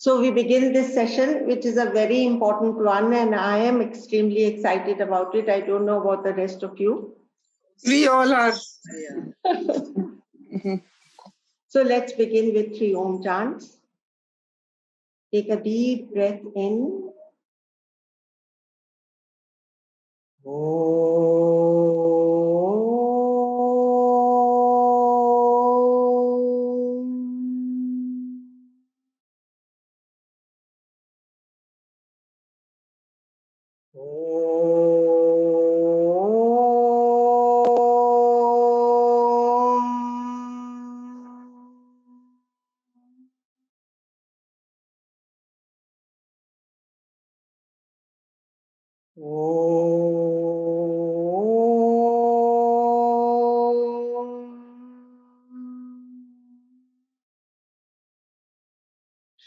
So we begin this session, which is a very important one, and I am extremely excited about it. I don't know about the rest of you. We all are. So let's begin with 3 Om chants. Take a deep breath in.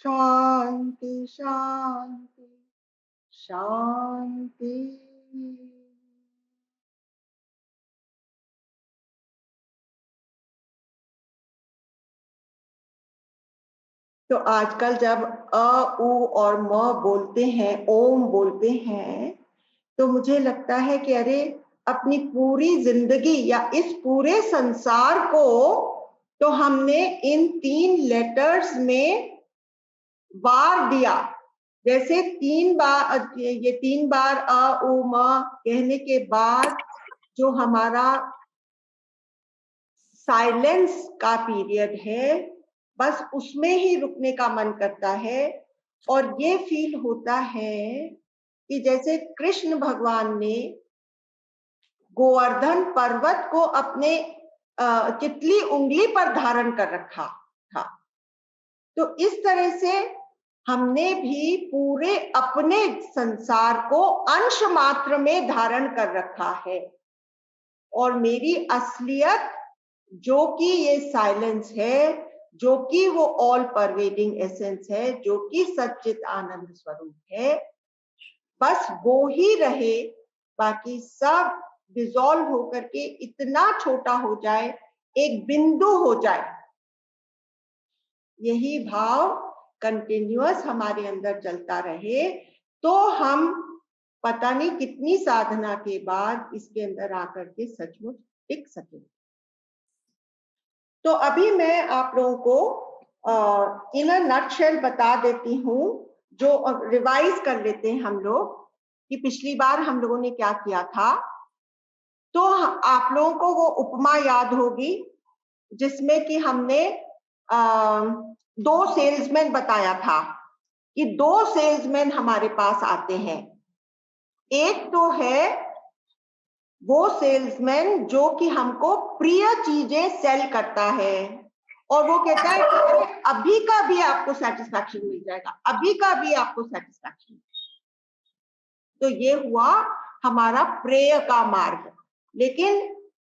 Shanti, Shanti, Shanti. तो आजकल जब अ, उ और म बोलते हैं, ओम बोलते हैं, तो मुझे लगता है कि अरे अपनी पूरी जिंदगी या इस पूरे संसार को तो हमने इन 3 लेटर्स में बार दिया। जैसे 3 बार ये 3 बार अ, उ, म कहने के बाद जो हमारा साइलेंस का पीरियड है, बस उसमें ही रुकने का मन करता है और ये फील होता है कि जैसे कृष्ण भगवान ने गोवर्धन पर्वत को अपने चितली उंगली पर धारण कर रखा था। तो इस तरह से हमने भी पूरे अपने संसार को अंश मात्र में धारण कर रखा है और मेरी असलियत जो कि ये साइलेंस है, जो कि वो ऑल परवेडिंग एसेंस है, जो कि सच्चित आनंद स्वरूप है, बस वो ही रहे, बाकी सब डिसॉल्व होकर के इतना छोटा हो जाए, एक बिंदु हो जाए। यही भाव कंटिन्यूअस हमारे अंदर चलता रहे तो हम पता नहीं कितनी साधना के बाद इसके अंदर आकर के सचमुच टिक सके। तो अभी मैं आप लोगों को इन अ नटशेल बता देती हूँ, जो रिवाइज कर लेते हैं हम लोग कि पिछली बार हम लोगों ने क्या किया था। तो आप लोगों को वो उपमा याद होगी जिसमें कि हमने 2 सेल्समैन बताया था कि 2 सेल्समैन हमारे पास आते हैं। एक तो है वो सेल्समैन जो कि हमको प्रिय चीजें सेल करता है और वो कहता है कि अभी का भी आपको सेटिस्फैक्शन मिल जाएगा, अभी का भी आपको सेटिस्फैक्शन। तो ये हुआ हमारा प्रेय का मार्ग। लेकिन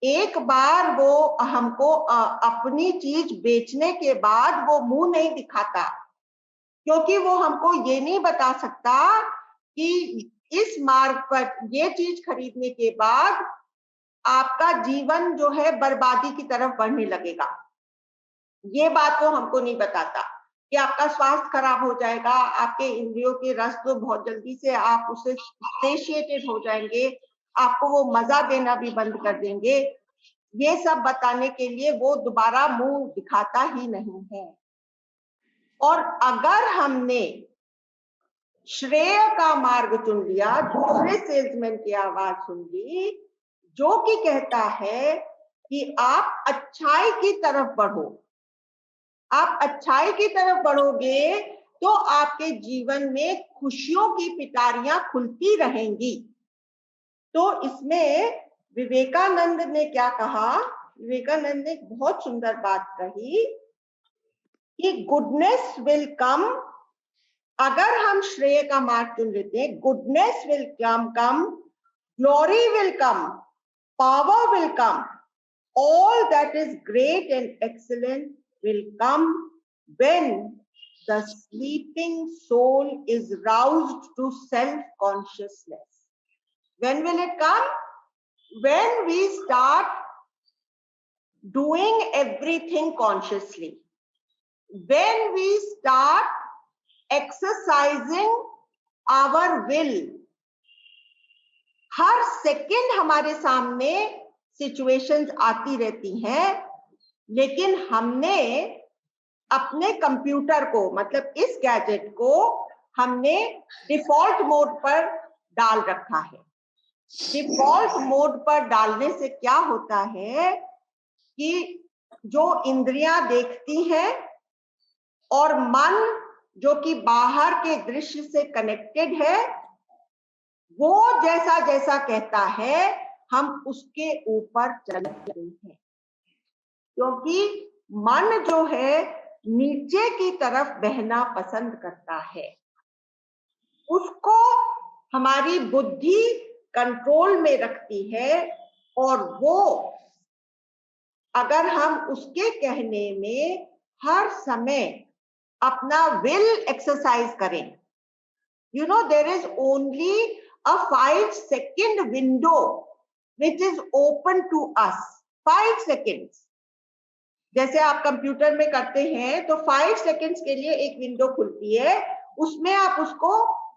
एक बार वो हमको अपनी चीज बेचने के बाद वो मुंह नहीं दिखाता, क्योंकि वो हमको ये नहीं बता सकता कि इस मार्ग पर ये चीज खरीदने के बाद आपका जीवन जो है बर्बादी की तरफ बढ़ने लगेगा। ये बात वो हमको नहीं बताता कि आपका स्वास्थ्य खराब हो जाएगा, आपके इंद्रियों के रस तो बहुत जल्दी से आप उससे सेशिएटेड हो जाएंगे, आपको वो मजा देना भी बंद कर देंगे। ये सब बताने के लिए वो दोबारा मुंह दिखाता ही नहीं है। और अगर हमने श्रेय का मार्ग चुन लिया, दूसरे सेल्समैन की आवाज सुन ली जो कि कहता है कि आप अच्छाई की तरफ बढ़ो, आप अच्छाई की तरफ बढ़ोगे तो आपके जीवन में खुशियों की पिटारियां खुलती रहेंगी। तो इसमें विवेकानंद ने क्या कहा? विवेकानंद ने एक बहुत सुंदर बात कही कि गुडनेस विल कम। अगर हम श्रेय का मार्ग चुन लेते हैं, goodness will come, glory will come, power will come, all that is great and excellent will come when the sleeping soul is roused to self-consciousness. When will it come? When we start doing everything consciously. When we start exercising our will. हर second हमारे सामने situations आती रहती हैं, लेकिन हमने अपने computer को, मतलब इस गैजेट को हमने डिफॉल्ट मोड पर डाल रखा है। डिफॉल्ट मोड पर डालने से क्या होता है कि जो इंद्रियां देखती हैं और मन जो कि बाहर के दृश्य से कनेक्टेड है, वो जैसा जैसा कहता है हम उसके ऊपर चलते हैं, क्योंकि मन जो है नीचे की तरफ बहना पसंद करता है। उसको हमारी बुद्धि कंट्रोल में रखती है, और वो अगर हम उसके कहने में हर समय अपना विल एक्सरसाइज करें, you know, there is only a 5-second window which is open to us. 5 seconds. जैसे आप कंप्यूटर में करते हैं तो 5 सेकेंड्स के लिए एक विंडो खुलती है, उसमें आप उसको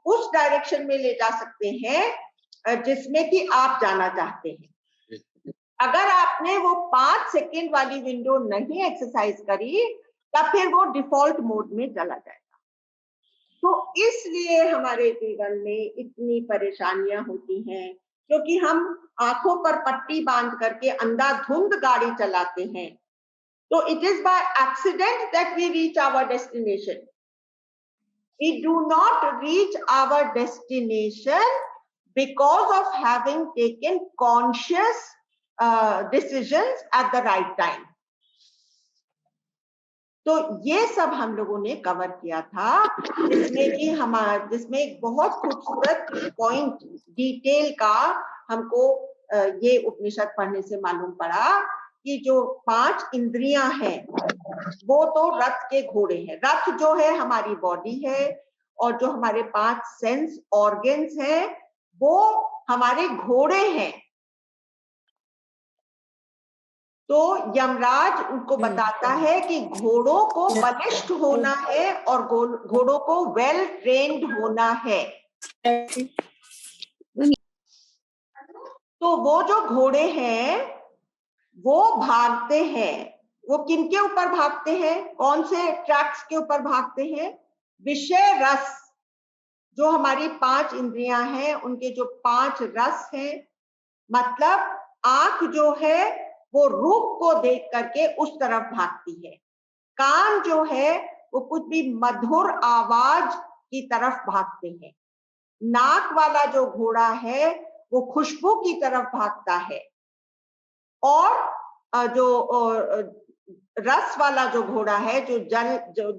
उस डायरेक्शन में ले जा सकते हैं जिसमें कि आप जाना चाहते हैं। अगर आपने वो 5 सेकेंड वाली विंडो नहीं एक्सरसाइज करी, तब फिर वो डिफॉल्ट मोड में चला जाएगा। तो इसलिए हमारे जीवन में इतनी परेशानियां होती हैं, क्योंकि हम आंखों पर पट्टी बांध करके अंधाधुंध गाड़ी चलाते हैं। तो it is by accident that we reach our destination. We do not reach our destination because of having taken conscious decisions at the right time. तो ये सब हम लोगों ने कवर किया था, जिसमें एक बहुत खूबसूरत पॉइंट डिटेल का हमको ये उपनिषद पढ़ने से मालूम पड़ा कि जो 5 इंद्रियां हैं वो तो रथ के घोड़े हैं। रथ जो है हमारी बॉडी है, और जो हमारे 5 सेंस ऑर्गन्स हैं वो हमारे घोड़े हैं। तो यमराज उनको बताता है कि घोड़ों को बलिष्ठ होना है और घोड़ों को वेल ट्रेन्ड होना है। तो वो जो घोड़े हैं वो भागते हैं, वो किनके ऊपर भागते हैं, कौन से ट्रैक्स के ऊपर भागते हैं? विषय रस, जो हमारी 5 इंद्रियां हैं उनके जो 5 रस हैं, मतलब आंख जो है वो रूप को देख करके उस तरफ भागती है, कान जो है वो कुछ भी मधुर आवाज की तरफ भागते हैं, नाक वाला जो घोड़ा है वो खुशबू की तरफ भागता है, और जो रस वाला जो घोड़ा है जो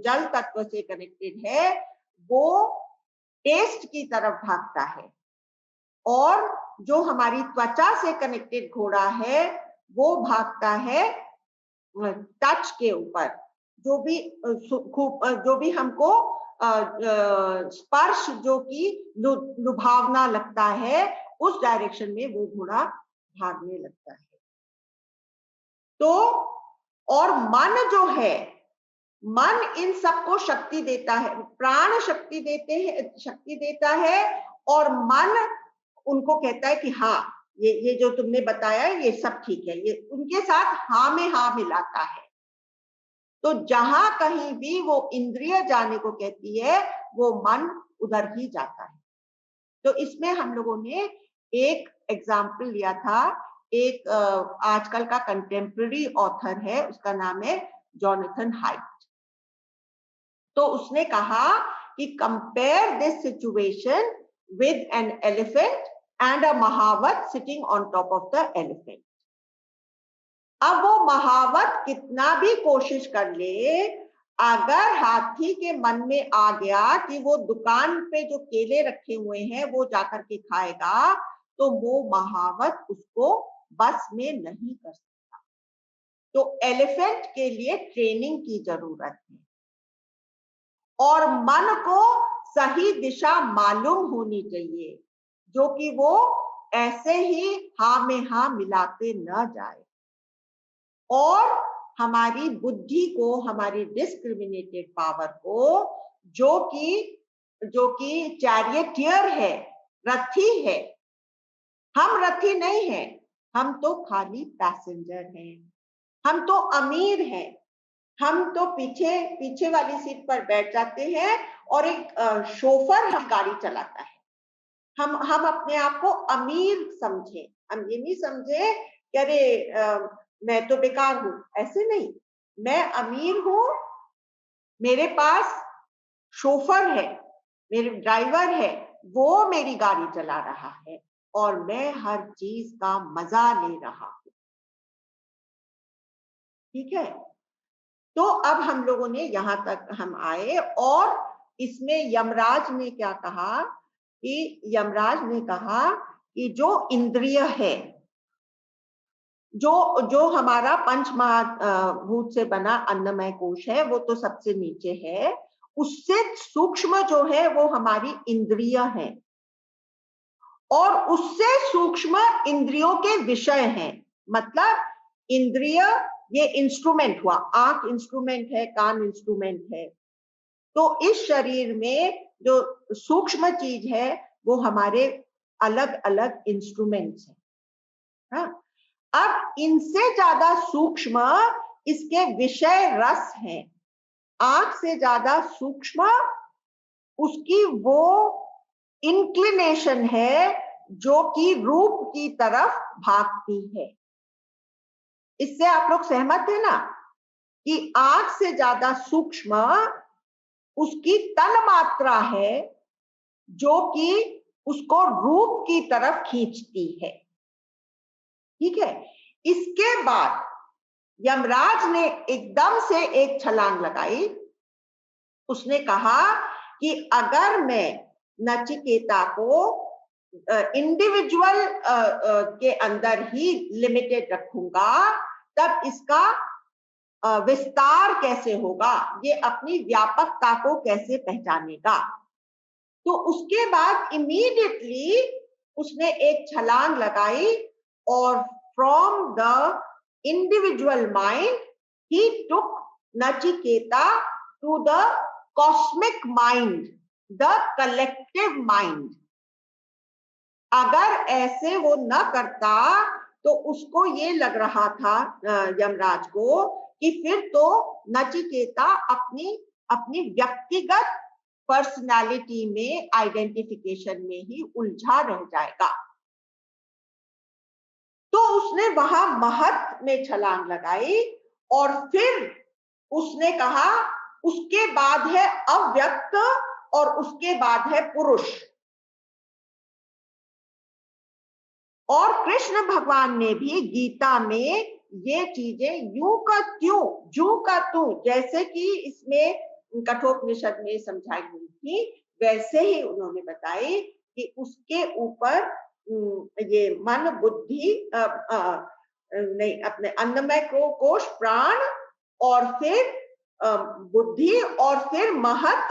जल तत्व से कनेक्टेड है वो टेस्ट की तरफ भागता है, और जो हमारी त्वचा से कनेक्टेड घोड़ा है वो भागता है टच के ऊपर, जो भी हमको स्पर्श जो कि लुभावना लगता है उस डायरेक्शन में वो घोड़ा भागने लगता है। तो और मन जो है, मन इन सबको शक्ति देता है, प्राण शक्ति देता है, और मन उनको कहता है कि हाँ ये जो तुमने बताया ये सब ठीक है, ये उनके साथ हाँ में हाँ मिलाता है। तो जहां कहीं भी वो इंद्रिय जाने को कहती है वो मन उधर ही जाता है। तो इसमें हम लोगों ने एक एग्जाम्पल लिया था, एक आजकल का कंटेम्पररी ऑथर है, उसका नाम है जॉनथन हाइट। तो उसने कहा कि compare this situation with an elephant and a महावत sitting on top of the elephant. अब वो महावत कितना भी कोशिश कर ले, अगर हाथी के मन में आ गया कि वो दुकान पे जो केले रखे हुए हैं वो जाकर के खाएगा, तो वो महावत उसको बस में नहीं कर सकता। तो एलिफेंट के लिए ट्रेनिंग की जरूरत है, और मन को सही दिशा मालूम होनी चाहिए, जो कि वो ऐसे ही हाँ में हाँ मिलाते न जाए, और हमारी बुद्धि को, हमारी डिस्क्रिमिनेटेड पावर को जो कि चैरियटियर है, रथी है। हम रथी नहीं हैं, हम तो खाली पैसेंजर हैं। हम तो अमीर हैं, हम तो पीछे वाली सीट पर बैठ जाते हैं और एक शोफर हम गाड़ी चलाता है। हम अपने आप को अमीर समझे, हम ये नहीं समझे कि अरे मैं तो बेकार हूं, ऐसे नहीं। मैं अमीर हूं, मेरे पास शोफर है, मेरे ड्राइवर है, वो मेरी गाड़ी चला रहा है और मैं हर चीज का मजा ले रहा हूं। ठीक है, तो अब हम लोगों ने यहां तक हम आए और इसमें यमराज ने क्या कहा कि यमराज ने कहा कि जो इंद्रिय है, जो हमारा पंच महाभूत से बना अन्नमय कोश है, वो तो सबसे नीचे है। उससे सूक्ष्म जो है वो हमारी इंद्रिय है और उससे सूक्ष्म इंद्रियों के विषय हैं। मतलब इंद्रिय ये इंस्ट्रूमेंट हुआ, आंख इंस्ट्रूमेंट है, कान इंस्ट्रूमेंट है। तो इस शरीर में जो सूक्ष्म चीज है वो हमारे अलग अलग इंस्ट्रूमेंट्स हैं। हाँ? अब इनसे ज्यादा सूक्ष्म इसके विषय रस हैं। आंख से ज्यादा सूक्ष्म उसकी वो इंक्लिनेशन है जो कि रूप की तरफ भागती है। इससे आप लोग सहमत है ना कि आंख से ज्यादा सूक्ष्म उसकी तन मात्रा है जो कि उसको रूप की तरफ खींचती है। ठीक है, इसके बाद यमराज ने एकदम से एक छलांग लगाई। उसने कहा कि अगर मैं नचिकेता को इंडिविजुअल के अंदर ही लिमिटेड रखूंगा तब इसका विस्तार कैसे होगा, ये अपनी व्यापकता को कैसे पहचानेगा। तो उसके बाद इमीडिएटली उसने एक छलांग लगाई और फ्रॉम द इंडिविजुअल माइंड ही took Nachiketa to the cosmic mind, the collective mind. अगर ऐसे वो न करता तो उसको ये लग रहा था यमराज को कि फिर तो नचिकेता अपनी व्यक्तिगत पर्सनालिटी में, आइडेंटिफिकेशन में ही उलझा रह जाएगा। तो उसने वहां महत में छलांग लगाई और फिर उसने कहा उसके बाद है अव्यक्त और उसके बाद है पुरुष। और कृष्ण भगवान ने भी गीता में ये चीजें यूं का त्यों, जू का तू, जैसे कि इसमें कठोपनिषद में समझाई हुई थी वैसे ही उन्होंने बताई कि उसके ऊपर ये मन बुद्धि नहीं, अपने अन्नमय कोश, प्राण और फिर बुद्धि और फिर महत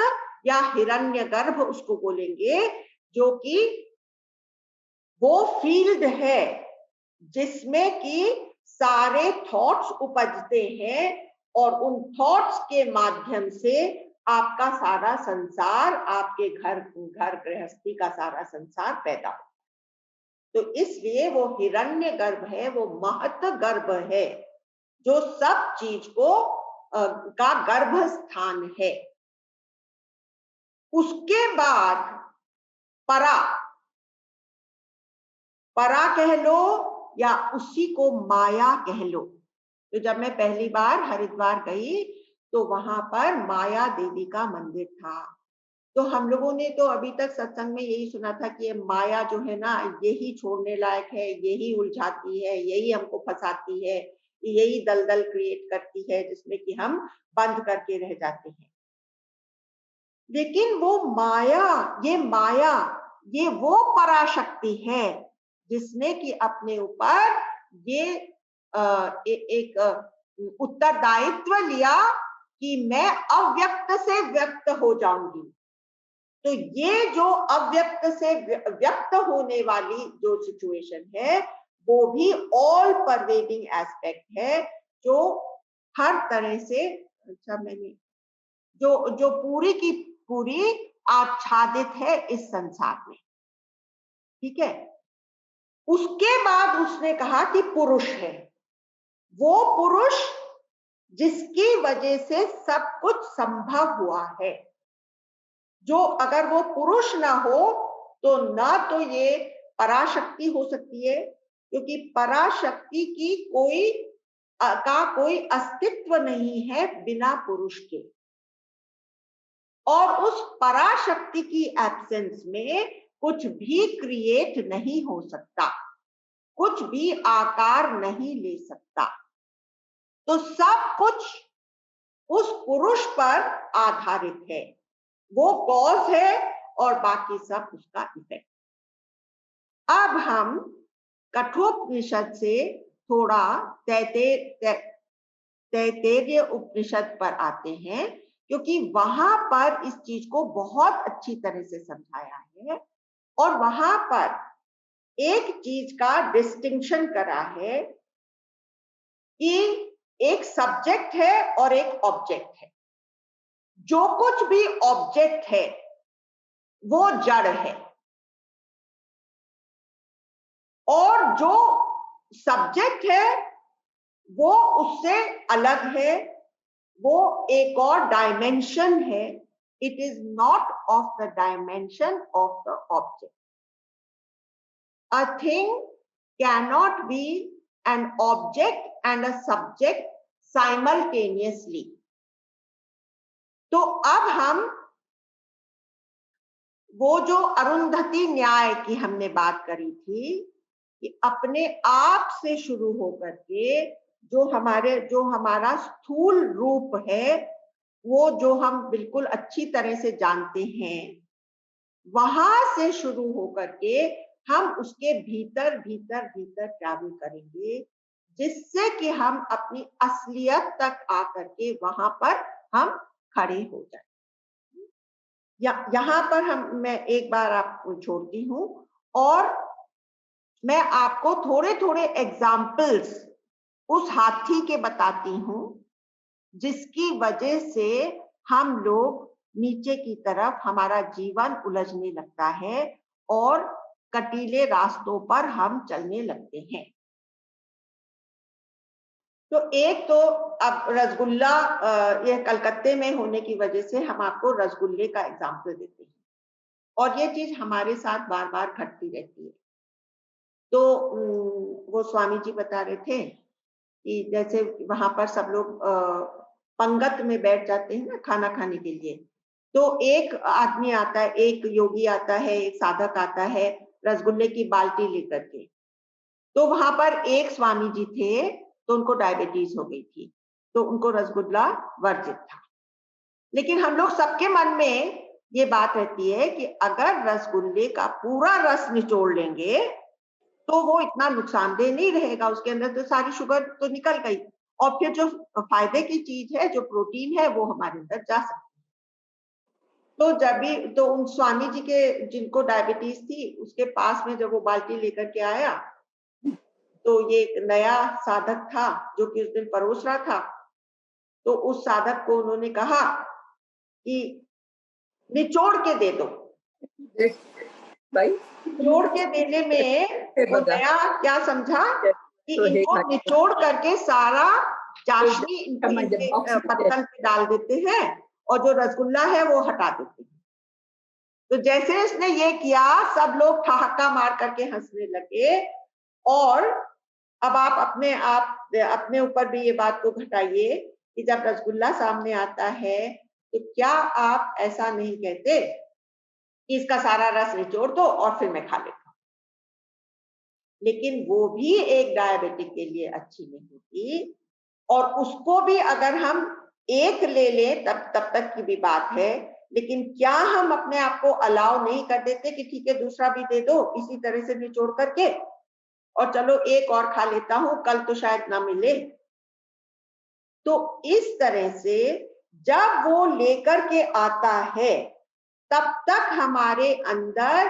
या हिरण्यगर्भ उसको बोलेंगे, जो कि वो फील्ड है जिसमें कि सारे थॉट्स उपजते हैं और उन थॉट्स के माध्यम से आपका सारा संसार, आपके घर गृहस्थी का सारा संसार पैदा हो। तो इसलिए वो हिरण्य गर्भ है, वो महत गर्भ है जो सब चीज को का गर्भ स्थान है। उसके बाद परा कह लो या उसी को माया कह लो। तो जब मैं पहली बार हरिद्वार गई तो वहां पर माया देवी का मंदिर था। तो हम लोगों ने तो अभी तक सत्संग में यही सुना था कि ये माया जो है ना, यही छोड़ने लायक है, यही उलझाती है, यही हमको फंसाती है, यही दलदल क्रिएट करती है जिसमें कि हम बंद करके रह जाते हैं। लेकिन वो माया ये वो पराशक्ति है जिसने कि अपने ऊपर ये एक उत्तरदायित्व लिया कि मैं अव्यक्त से व्यक्त हो जाऊंगी। तो ये जो अव्यक्त से व्यक्त होने वाली जो सिचुएशन है वो भी ऑल परवेडिंग एस्पेक्ट है, जो हर तरह से, अच्छा मैंने जो पूरी की पूरी आच्छादित है इस संसार में। ठीक है, उसके बाद उसने कहा कि पुरुष है, वो पुरुष जिसकी वजह से सब कुछ संभव हुआ है। जो अगर वो पुरुष ना हो तो ना तो ये पराशक्ति हो सकती है, क्योंकि पराशक्ति की कोई अस्तित्व नहीं है बिना पुरुष के, और उस पराशक्ति की एब्सेंस में कुछ भी क्रिएट नहीं हो सकता, कुछ भी आकार नहीं ले सकता। तो सब कुछ उस पुरुष पर आधारित है, वो कॉज है और बाकी सब उसका इफेक्ट। अब हम कठोपनिषद से थोड़ा तैत्तिरीय उपनिषद पर आते हैं, क्योंकि वहां पर इस चीज को बहुत अच्छी तरह से समझाया है और वहां पर एक चीज का डिस्टिंक्शन करा है कि एक सब्जेक्ट है और एक ऑब्जेक्ट है। जो कुछ भी ऑब्जेक्ट है वो जड़ है, और जो सब्जेक्ट है वो उससे अलग है, वो एक और डायमेंशन है। It is not of the dimension of the object. A thing cannot be an object and a subject simultaneously. तो अब हम वो जो अरुंधति न्याय की हमने बात करी थी कि अपने आप से शुरू होकर के जो हमारा स्थूल रूप है, वो जो हम बिल्कुल अच्छी तरह से जानते हैं, वहां से शुरू होकर के हम उसके भीतर भीतर भीतर ट्रैवल करेंगे, जिससे कि हम अपनी असलियत तक आकर के वहां पर हम खड़े हो जाए। यहाँ पर मैं एक बार आपको छोड़ती हूँ और मैं आपको थोड़े थोड़े एग्जाम्पल्स उस हाथी के बताती हूँ, जिसकी वजह से हम लोग नीचे की तरफ हमारा जीवन उलझने लगता है और कटीले रास्तों पर हम चलने लगते हैं। तो एक तो अब रसगुल्ला, यह कलकत्ते में होने की वजह से हम आपको रसगुल्ले का एग्जाम्पल देते हैं, और ये चीज हमारे साथ बार बार घटती रहती है। तो वो स्वामी जी बता रहे थे कि जैसे वहां पर सब लोग पंगत में बैठ जाते हैं ना खाना खाने के लिए, तो एक आदमी आता है, एक योगी आता है, एक साधक आता है रसगुल्ले की बाल्टी लेकर के। तो वहां पर एक स्वामी जी थे, तो उनको डायबिटीज हो गई थी, तो उनको रसगुल्ला वर्जित था। लेकिन हम लोग सबके मन में ये बात रहती है कि अगर रसगुल्ले का पूरा रस निचोड़ लेंगे तो वो इतना नुकसानदेह नहीं रहेगा, उसके अंदर तो सारी शुगर तो निकल गई, और फिर जो फायदे की चीज है, जो प्रोटीन है, वो हमारे अंदर जा सकती है। तो जब भी तो उन स्वामी जी के जिनको डायबिटीज थी, उसके पास में जब वो बाल्टी लेकर के आया, तो ये एक नया साधक था जो कि उस दिन परोस रहा था। तो उस साधक को उन्होंने कहा कि निचोड़ के दे दो भाई। निचोड़ के देने में वो नया क्या समझा कि इनको निचोड़ करके सारा चाशनी इनके पत्तल पे डाल देते हैं और जो रसगुल्ला है वो हटा देते हैं। तो जैसे इसने ये किया, सब लोग ठहाका मार करके हंसने लगे। और अब आप अपने ऊपर भी ये बात को घटाइए कि जब रसगुल्ला सामने आता है तो क्या आप ऐसा नहीं कहते कि इसका सारा रस निचोड़ दो और फिर मैं खा लेता हूं। लेकिन वो भी एक डायबिटिक के लिए अच्छी नहीं होती, और उसको भी अगर हम एक ले लें तब तक की भी बात है। लेकिन क्या हम अपने आप को अलाउ नहीं कर देते कि ठीक है दूसरा भी दे दो इसी तरह से निचोड़ करके, और चलो एक और खा लेता हूं, कल तो शायद ना मिले। तो इस तरह से जब वो लेकर के आता है तब तक हमारे अंदर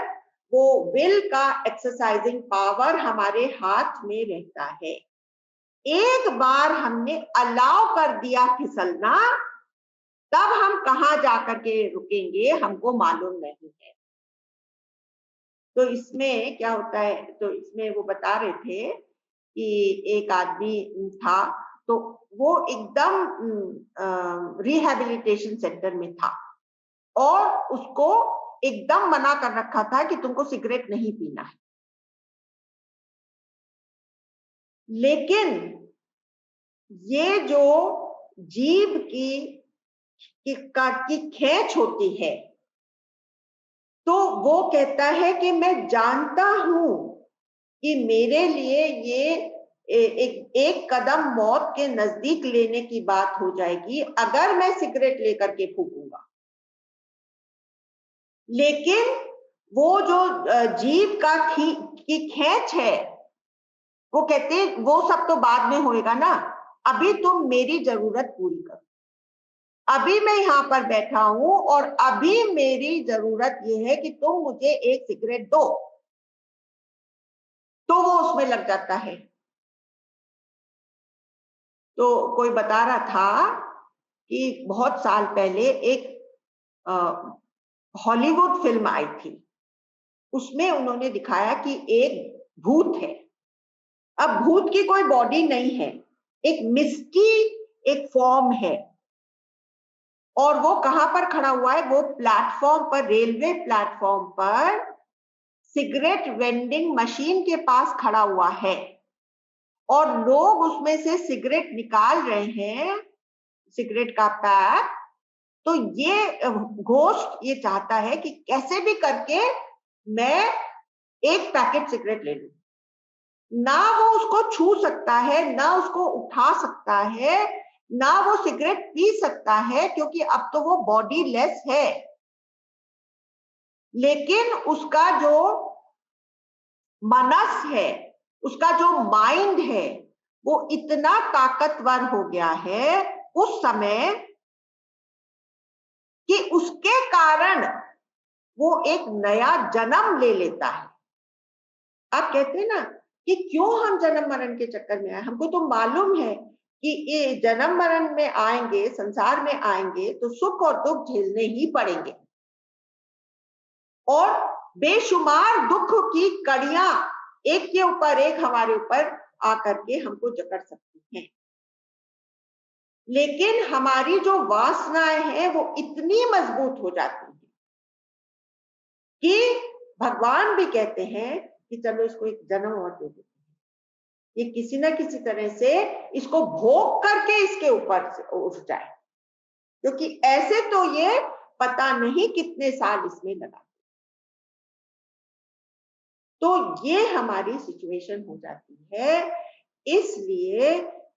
वो विल का एक्सरसाइजिंग पावर हमारे हाथ में रहता है। एक बार हमने अलाउ कर दिया फिसलना, तब हम कहाँ जाकर के रुकेंगे हमको मालूम नहीं है। तो इसमें क्या होता है, तो इसमें वो बता रहे थे कि एक आदमी था, तो वो एकदम रिहैबिलिटेशन सेंटर में था और उसको एकदम मना कर रखा था कि तुमको सिगरेट नहीं पीना है। लेकिन ये जो जीभ की खींच होती है, तो वो कहता है कि मैं जानता हूं कि मेरे लिए ये एक कदम मौत के नजदीक लेने की बात हो जाएगी अगर मैं सिगरेट लेकर के फूकूंगा। लेकिन वो जो जीभ की खींच है, वो कहते वो सब तो बाद में होएगा ना, अभी तुम मेरी जरूरत पूरी करो। अभी मैं यहाँ पर बैठा हूं और अभी मेरी जरूरत ये है कि तुम मुझे एक सिगरेट दो, तो वो उसमें लग जाता है। तो कोई बता रहा था कि बहुत साल पहले एक हॉलीवुड फिल्म आई थी, उसमें उन्होंने दिखाया कि एक भूत है। अब भूत की कोई बॉडी नहीं है, एक मिस्टी एक फॉर्म है, और वो कहां पर खड़ा हुआ है, वो प्लेटफॉर्म पर, रेलवे प्लेटफॉर्म पर सिगरेट वेंडिंग मशीन के पास खड़ा हुआ है और लोग उसमें से सिगरेट निकाल रहे हैं, सिगरेट का पैक। तो ये घोस्ट ये चाहता है कि कैसे भी करके मैं एक पैकेट सिगरेट ले लूं। ना वो उसको छू सकता है, ना उसको उठा सकता है, ना वो सिगरेट पी सकता है, क्योंकि अब तो वो बॉडी लेस है। लेकिन उसका जो मनस है, उसका जो माइंड है, वो इतना ताकतवर हो गया है उस समय कि उसके कारण वो एक नया जन्म ले लेता है। आप कहते हैं ना कि क्यों हम जन्म मरण के चक्कर में आए, हमको तो मालूम है कि ये जन्म मरण में आएंगे, संसार में आएंगे तो सुख और दुख झेलने ही पड़ेंगे, और बेशुमार दुख की कड़ियां एक के ऊपर एक हमारे ऊपर आकर के हमको जकड़ सकती हैं। लेकिन हमारी जो वासनाएं हैं वो इतनी मजबूत हो जाती हैं कि भगवान भी कहते हैं कि चलो इसको एक जन्म और दे देते हैं, ये किसी ना किसी तरह से इसको भोग करके इसके ऊपर से उठ जाए, क्योंकि ऐसे तो ये पता नहीं कितने साल इसमें लगा। तो ये हमारी सिचुएशन हो जाती है। इसलिए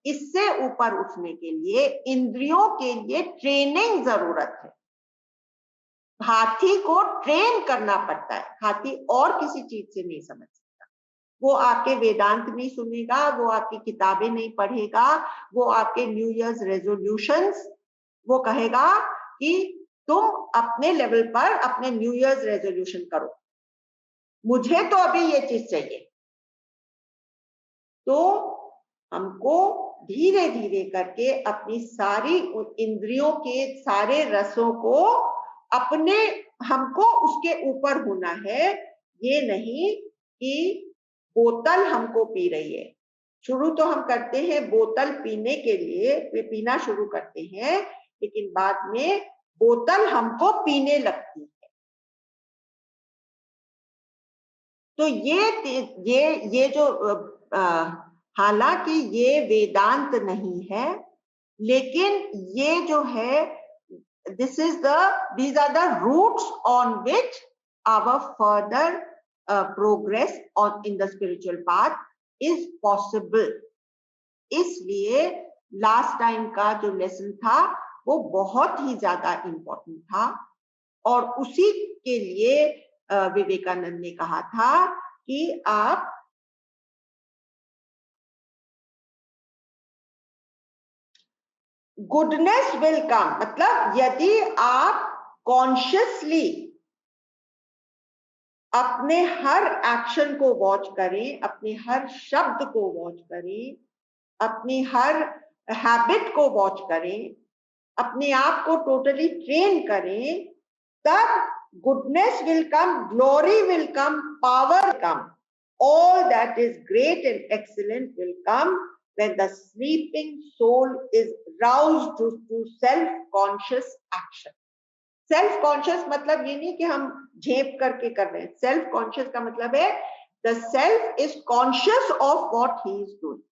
इससे ऊपर उठने के लिए इंद्रियों के लिए ट्रेनिंग जरूरत है। हाथी को ट्रेन करना पड़ता है, हाथी और किसी चीज से नहीं समझ सकता। वो आपके वेदांत नहीं सुनेगा, वो आपकी किताबें नहीं पढ़ेगा, वो आपके न्यू ईयर्स रेजोल्यूशंस, वो कहेगा कि तुम अपने लेवल पर अपने न्यू ईयर्स रेजोल्यूशन करो, मुझे तो अभी ये चीज चाहिए। तो हमको धीरे धीरे करके अपनी सारी इंद्रियों के सारे रसों को अपने, हमको उसके ऊपर होना है। ये नहीं कि बोतल हमको पी रही है। शुरू तो हम करते हैं बोतल पीने के लिए, वे पीना शुरू करते हैं, लेकिन बाद में बोतल हमको पीने लगती है। तो ये जो हालांकि ये वेदांत नहीं है, लेकिन ये जो है, these are the roots on which our further progress on in the spiritual path is possible. इसलिए लास्ट टाइम का जो लेसन था वो बहुत ही ज्यादा इम्पोर्टेंट था, और उसी के लिए विवेकानंद ने कहा था कि आप गुडनेस विल कम, मतलब यदि आप कॉन्शियसली अपने हर एक्शन को वॉच करें, अपने हर शब्द को वॉच करें, अपनी हर हैबिट को वॉच करें, अपने आप को टोटली ट्रेन करें, तब goodness will come, glory will come, power will come. All that is great and excellent will come when the sleeping soul is roused to self-conscious action. Self-conscious मतलब ये नहीं कि हम झेप करके कर रहे हैं. Self-conscious का मतलब है the self is conscious of what he is doing.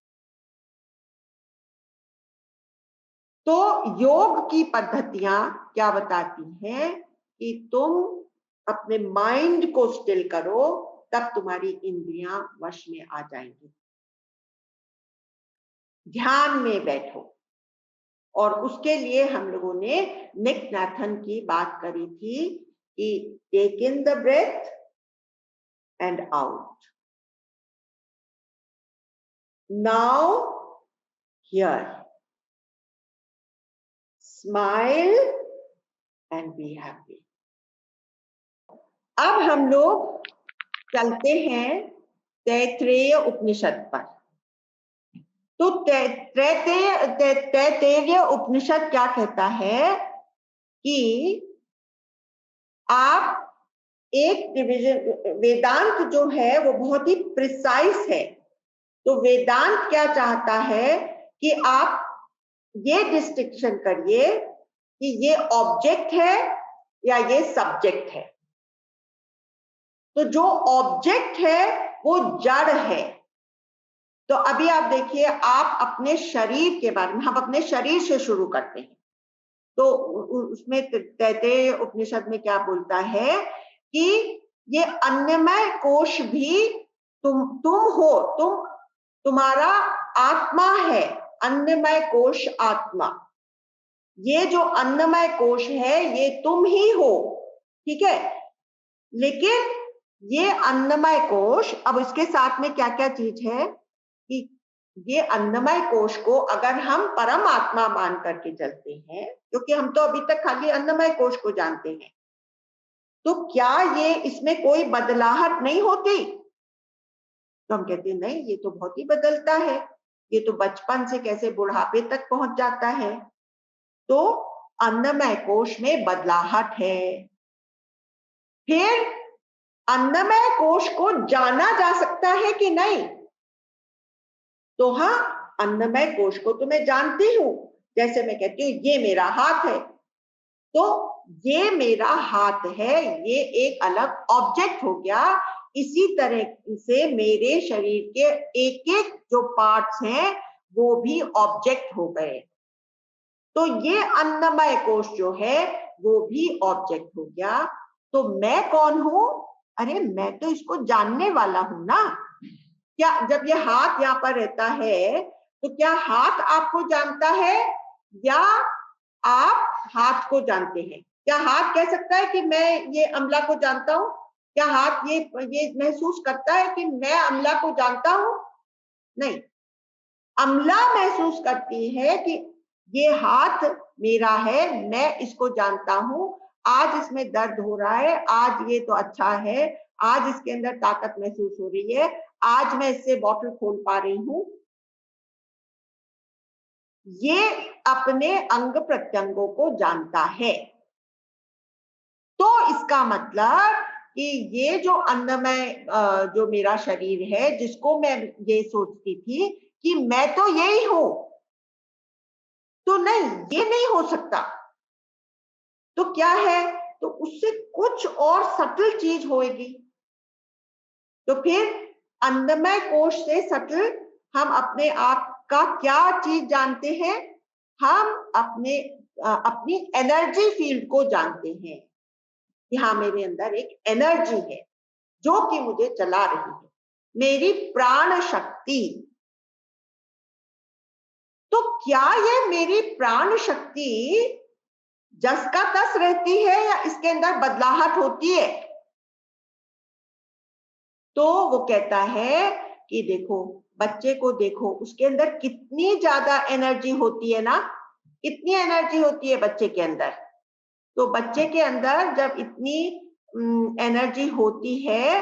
तो योग की पद्धतियां क्या बताती हैं कि तुम अपने माइंड को स्टिल करो, तब तुम्हारी इंद्रियां वश में आ जाएंगी. ध्यान में बैठो. और उसके लिए हम लोगों ने निक नाथन की बात करी थी कि take in the breath and out. Now here, smile and be happy. अब हम लोग चलते हैं तैत्तिरीय उपनिषद पर. तो तैत्तिरीय उपनिषद क्या कहता है कि आप एक डिवीजन, वेदांत जो है वो बहुत ही प्रिसाइज है. तो वेदांत क्या चाहता है कि आप ये डिस्टिंक्शन करिए कि ये ऑब्जेक्ट है या ये सब्जेक्ट है. तो जो ऑब्जेक्ट है वो जड़ है. तो अभी आप देखिए, आप अपने शरीर के बारे में, हम अपने शरीर से शुरू करते हैं. तो उसमें तैत्तिरीय उपनिषद में क्या बोलता है कि ये अन्नमय कोश भी तुम हो, तुम्हारा आत्मा है. अन्नमय कोश आत्मा, ये जो अन्नमय कोश है ये तुम ही हो. ठीक है. लेकिन ये अन्नमय कोश, अब इसके साथ में क्या क्या चीज है कि ये अन्नमय कोश को अगर हम परम आत्मा मान करके चलते हैं, क्योंकि हम तो अभी तक खाली अन्नमय कोश को जानते हैं, तो क्या ये इसमें कोई बदलाहट नहीं होती? तो हम कहते हैं नहीं, ये तो बहुत ही बदलता है. ये तो बचपन से कैसे बुढ़ापे तक पहुंच जाता है. तो अन्नमय कोश में बदलाहट है. फिर अन्नमय कोश को जाना जा सकता है कि नहीं? तो हाँ, अन्नमय कोश को तो मैं जानती हूं. जैसे मैं कहती हूँ ये मेरा हाथ है, तो ये मेरा हाथ है, ये एक अलग ऑब्जेक्ट हो गया. इसी तरह से मेरे शरीर के एक एक जो पार्ट्स हैं वो भी ऑब्जेक्ट हो गए. तो ये अन्नमय कोश जो है वो भी ऑब्जेक्ट हो गया. तो मैं कौन हूं? अरे मैं तो इसको जानने वाला हूं ना. क्या जब ये हाथ यहाँ पर रहता है तो क्या हाथ आपको जानता है या आप हाथ को जानते हैं? क्या हाथ कह सकता है कि मैं ये अमला को जानता हूं? क्या हाथ ये महसूस करता है कि मैं अमला को जानता हूं? नहीं. अमला महसूस करती है कि ये हाथ मेरा है, मैं इसको जानता हूं. आज इसमें दर्द हो रहा है, आज ये तो अच्छा है, आज इसके अंदर ताकत महसूस हो रही है, आज मैं इससे बॉटल खोल पा रही हूं. ये अपने अंग प्रत्यंगों को जानता है. तो इसका मतलब कि ये जो अन्नमय जो मेरा शरीर है, जिसको मैं ये सोचती थी कि मैं तो यही हूं, तो नहीं, ये नहीं हो सकता. तो क्या है? तो उससे कुछ और सटल चीज होएगी. तो फिर अन्नमय कोश से सटल हम अपने आप का क्या चीज जानते हैं? हम अपनी एनर्जी फील्ड को जानते हैं कि हाँ, मेरे अंदर एक एनर्जी है जो कि मुझे चला रही है, मेरी प्राण शक्ति. तो क्या ये मेरी प्राण शक्ति जस का तस रहती है या इसके अंदर बदलाहट होती है? तो वो कहता है कि देखो, बच्चे को देखो, उसके अंदर कितनी ज्यादा एनर्जी होती है ना. कितनी एनर्जी होती है बच्चे के अंदर. तो बच्चे के अंदर जब इतनी एनर्जी होती है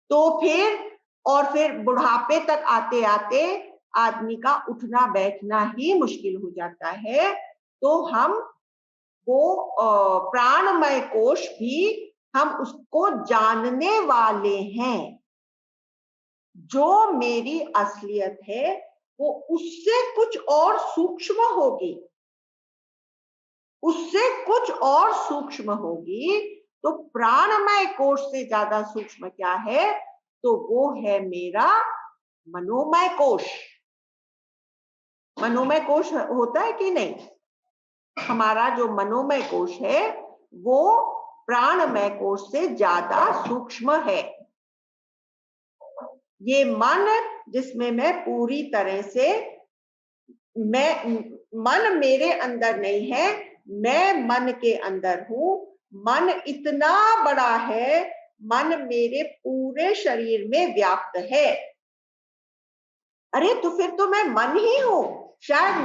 तो फिर बुढ़ापे तक आते आते आदमी का उठना बैठना ही मुश्किल हो जाता है. तो हम वो प्राणमय कोश भी हम उसको जानने वाले हैं। जो मेरी असलियत है वो उससे कुछ और सूक्ष्म होगी, उससे कुछ और सूक्ष्म होगी। तो प्राणमय कोश से ज्यादा सूक्ष्म क्या है? तो वो है मेरा मनोमय कोश। मनोमय कोश होता है कि नहीं? हमारा जो मनोमय कोश है वो प्राणमय कोश से ज्यादा सूक्ष्म है। ये मन जिसमें मैं पूरी तरह से, मन मेरे अंदर नहीं है, मैं मन के अंदर हूं। मन इतना बड़ा है, मन मेरे पूरे शरीर में व्याप्त है। अरे तो फिर तो मैं मन ही हूं। शायद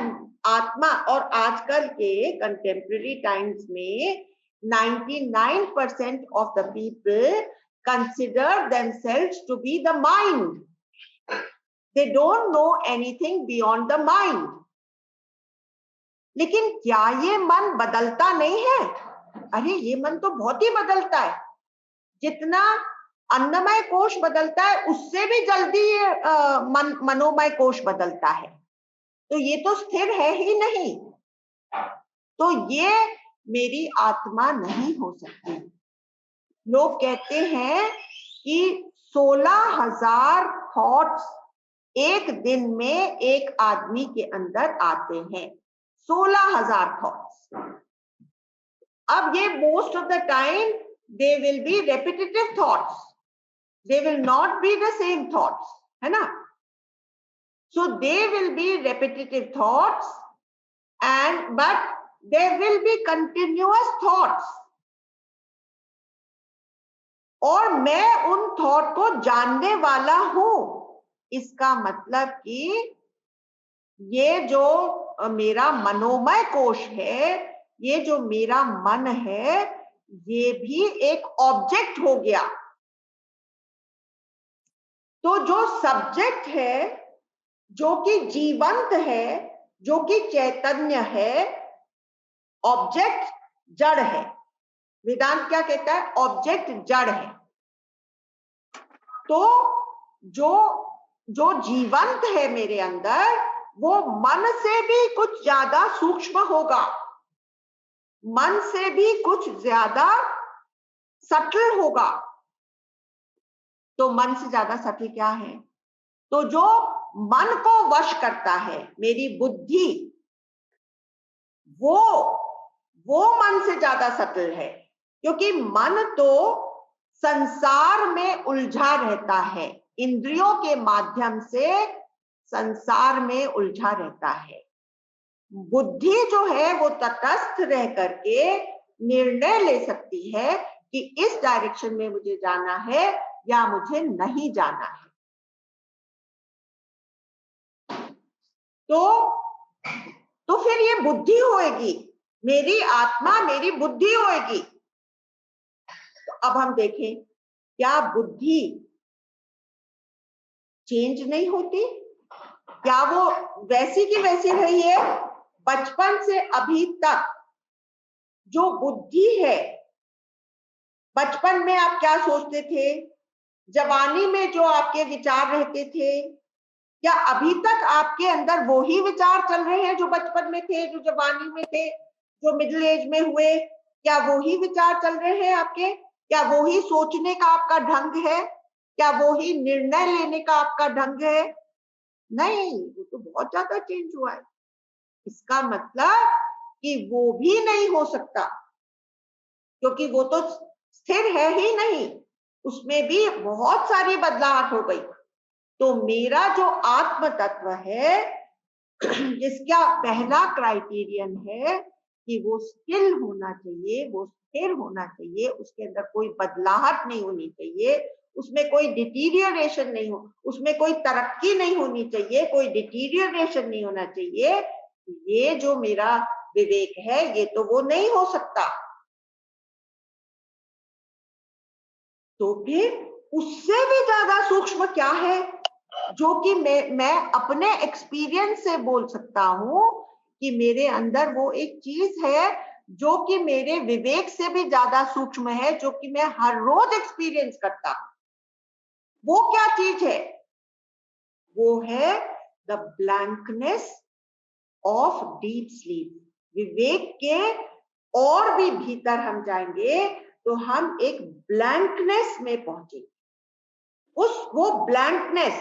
आत्मा, और आजकल के कंटेम्प्रेरी टाइम्स में 99% of the people consider themselves to be the mind. They don't know anything beyond the mind. लेकिन क्या ये मन बदलता नहीं है? अरे ये मन तो बहुत ही बदलता है। जितना अन्नमय कोश बदलता है उससे भी जल्दी मनोमय कोश बदलता है। तो ये तो स्थिर है ही नहीं। तो ये मेरी आत्मा नहीं हो सकती। लोग कहते हैं कि 16,000 थॉट्स एक दिन में एक आदमी के अंदर आते हैं। 16,000 थॉट्स। अब ये most of the time they will be repetitive thoughts, they will not be the same thoughts, है ना? So they will be repetitive thoughts, and but there will be continuous thoughts, और मैं उन थॉट को जानने वाला हूं। इसका मतलब कि ये जो मेरा मनोमय कोश है, ये जो मेरा मन है, ये भी एक ऑब्जेक्ट हो गया। तो जो सब्जेक्ट है, जो कि जीवंत है, जो कि चैतन्य है, ऑब्जेक्ट जड़ है। वेदांत क्या कहता है? ऑब्जेक्ट जड़ है। तो जो जीवंत है मेरे अंदर, वो मन से भी कुछ ज्यादा सूक्ष्म होगा, मन से भी कुछ ज्यादा सटल होगा। तो मन से ज्यादा सटल क्या है? तो जो मन को वश करता है, मेरी बुद्धि, वो मन से ज्यादा सटल है। क्योंकि मन तो संसार में उलझा रहता है, इंद्रियों के माध्यम से संसार में उलझा रहता है। बुद्धि जो है वो तटस्थ रह करके निर्णय ले सकती है कि इस डायरेक्शन में मुझे जाना है या मुझे नहीं जाना है। तो फिर ये बुद्धि होएगी, मेरी आत्मा, मेरी बुद्धि होएगी। तो अब हम देखें, क्या बुद्धि चेंज नहीं होती? क्या वो वैसी की वैसी रही है? बचपन से अभी तक जो बुद्धि है, बचपन में आप क्या सोचते थे, जवानी में जो आपके विचार रहते थे, क्या अभी तक आपके अंदर वो ही विचार चल रहे हैं जो बचपन में थे, जो जवानी में थे, जो मिडिल एज में हुए? क्या वो ही विचार चल रहे हैं आपके? क्या वो ही सोचने का आपका ढंग है? क्या वो ही निर्णय लेने का आपका ढंग है? नहीं, वो तो बहुत ज्यादा चेंज हुआ है। इसका मतलब कि वो भी नहीं हो सकता, क्योंकि वो तो स्थिर है ही नहीं, उसमें भी बहुत सारी बदलाव हो गई। तो मेरा जो आत्म तत्व है, जिसका पहला क्राइटेरियन है कि वो स्थिर होना चाहिए, वो स्थिर होना चाहिए, उसके अंदर कोई बदलाहट नहीं होनी चाहिए, उसमें कोई डिटीरियरेशन नहीं हो, उसमें कोई तरक्की नहीं होनी चाहिए, कोई डिटीरियरेशन नहीं होना चाहिए। ये जो मेरा विवेक है, ये तो वो नहीं हो सकता। तो फिर उससे भी ज्यादा सूक्ष्म क्या है, जो कि मैं अपने एक्सपीरियंस से बोल सकता हूं कि मेरे अंदर वो एक चीज है जो कि मेरे विवेक से भी ज्यादा सूक्ष्म है, जो कि मैं हर रोज एक्सपीरियंस करता हूं। वो क्या चीज है? वो है the blankness of deep sleep. Vivek के और भी भीतर हम जाएंगे तो हम एक ब्लैंकनेस में पहुंचेंगे। वो ब्लैंकनेस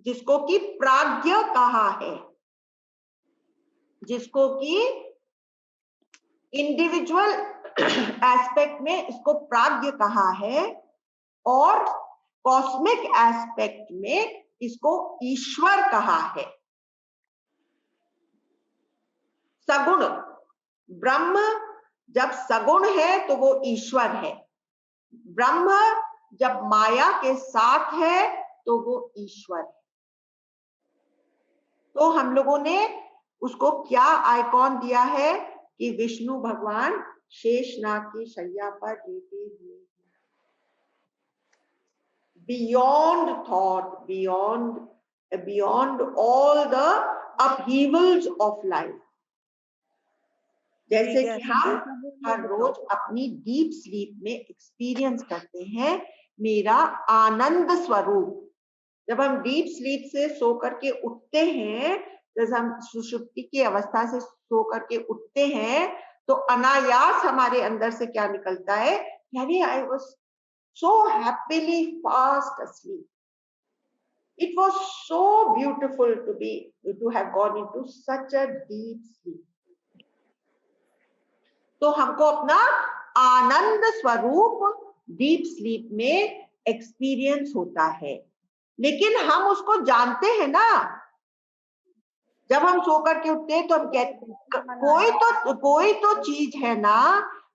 जिसको कि प्राज्ञ कहा है, जिसको कि इंडिविजुअल एस्पेक्ट में इसको प्राज्ञ कहा है, और कॉस्मिक एस्पेक्ट में इसको ईश्वर कहा है। सगुण ब्रह्म जब सगुण है तो वो ईश्वर है। ब्रह्म जब माया के साथ है तो वो ईश्वर है। तो हम लोगों ने उसको क्या आइकॉन दिया है कि विष्णु भगवान शेषनाग की शैया पर लेटे हुए, beyond thought, beyond all the upheavals of life. जैसे कि हम हर रोज अपनी डीप स्लीप में एक्सपीरियंस करते हैं मेरा आनंद स्वरूप। जब हम डीप स्लीप से सो करके उठते हैं, जैसे हम सुषुप्ति की अवस्था से सो करके उठते हैं, तो अनायास हमारे अंदर से क्या निकलता है, यानी I was so happily fast asleep. It was so beautiful to have gone into such a deep sleep. तो हमको अपना आनंद स्वरूप डीप स्लीप में एक्सपीरियंस होता है, लेकिन हम उसको जानते हैं ना। जब हम सो करके उठते हैं तो हम कहते कोई तो चीज है ना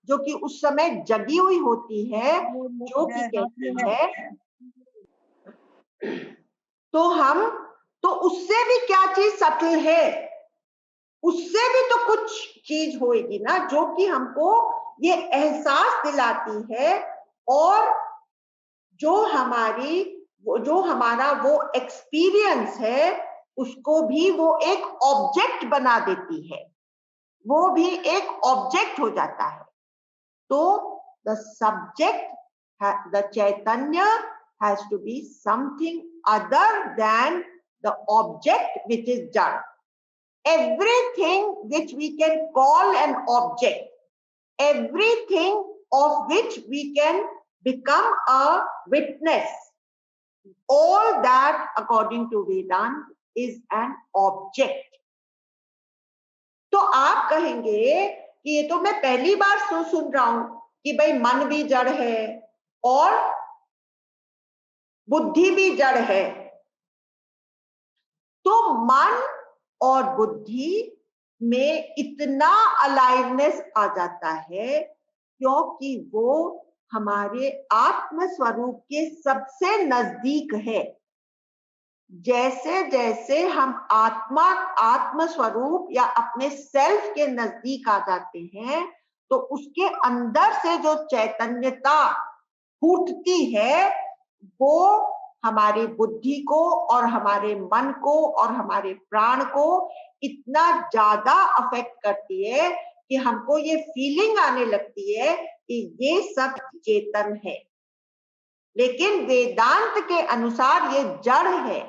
जो कि उस समय जगी हुई होती है, जो कि कहती है तो उससे भी क्या चीज सटल है, उससे भी तो कुछ चीज होगी ना जो कि हमको ये एहसास दिलाती है, और जो हमारा वो एक्सपीरियंस है उसको भी वो एक ऑब्जेक्ट बना देती है, वो भी एक ऑब्जेक्ट हो जाता है। तो the subject, the chaitanya has to be something other than the object which is jad. Everything which we can call an object, everything of which we can become a witness, all that according to Vedanta is an object. तो आप कहेंगे कि ये तो मैं पहली बार सुन रहा हूं कि भाई मन भी जड़ है और बुद्धि भी जड़ है। तो मन और बुद्धि में इतना अलाइवनेस आ जाता है क्योंकि वो हमारे आत्म स्वरूप के सबसे नजदीक है। जैसे जैसे हम आत्म स्वरूप या अपने सेल्फ के नजदीक आ जाते हैं, तो उसके अंदर से जो चैतन्यता फूटती है वो हमारी बुद्धि को और हमारे मन को और हमारे प्राण को इतना ज्यादा अफेक्ट करती है कि हमको ये फीलिंग आने लगती है कि ये सब चेतन है, लेकिन वेदांत के अनुसार ये जड़ है।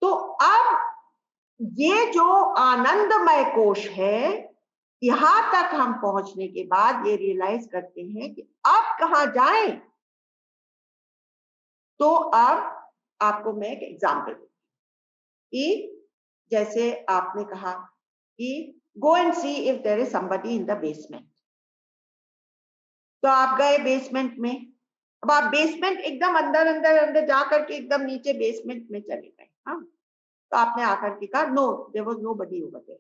तो अब ये जो आनंदमय कोश है, यहां तक हम पहुंचने के बाद ये रियलाइज करते हैं कि अब कहां जाएं। तो अब आपको मैं एक एग्जांपल दूंगी। जैसे आपने कहा कि go and see if there is somebody in the basement. तो आप गए बेसमेंट में। अब आप बेसमेंट एकदम अंदर जा करके एकदम नीचे बेसमेंट में चले गए। हाँ, तो आपने आकर के कहा no, there was nobody over there.